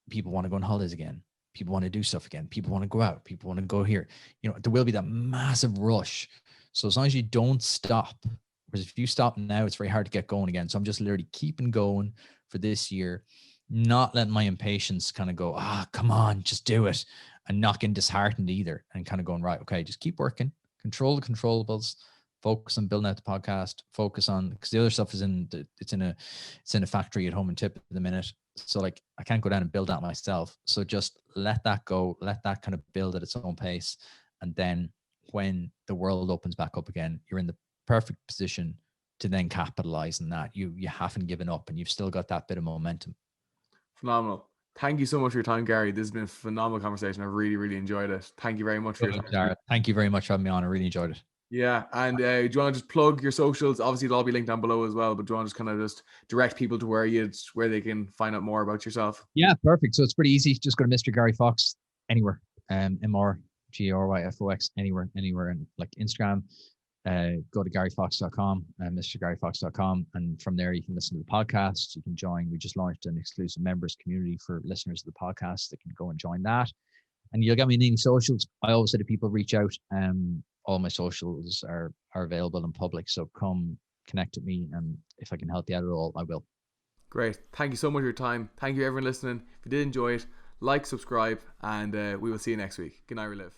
people want to go on holidays again. People want to do stuff again. People want to go out. People want to go here. You know, there will be that massive rush. So as long as you don't stop, because if you stop now, it's very hard to get going again. So I'm just literally keeping going for this year, not letting my impatience kind of go, come on, just do it, and not getting disheartened either, and kind of going, right, okay, just keep working, control the controllables, focus on building out the podcast, focus on, because the other stuff is it's in a factory at home in Tip at the minute. So like, I can't go down and build that myself. So just let that go, let that kind of build at its own pace. And then when the world opens back up again, you're in the perfect position to then capitalize on that. You haven't given up, and you've still got that bit of momentum. Phenomenal. Thank you so much for your time, Gary. This has been a phenomenal conversation. I've really, really enjoyed it. Thank you very much for your time. Daragh, thank you very much for having me on. I really enjoyed it. Yeah, and do you want to just plug your socials? Obviously, it'll all be linked down below as well, but do you want to just kind of just direct people to where they can find out more about yourself? Yeah, perfect. So it's pretty easy. Just go to Mr. Gary Fox anywhere. MrGaryFox anywhere, and like Instagram. Go to GaryFox.com and MrGaryFox.com, and from there you can listen to the podcast. You can join. We just launched an exclusive members community for listeners of the podcast that can go and join that. And you'll get me in any socials. I always say to people, reach out. All my socials are available in public, so come connect with me, and if I can help you out at all, I will. Great. Thank you so much for your time. Thank you everyone listening. If you did enjoy it, like, subscribe, and we will see you next week. Good night, Relive.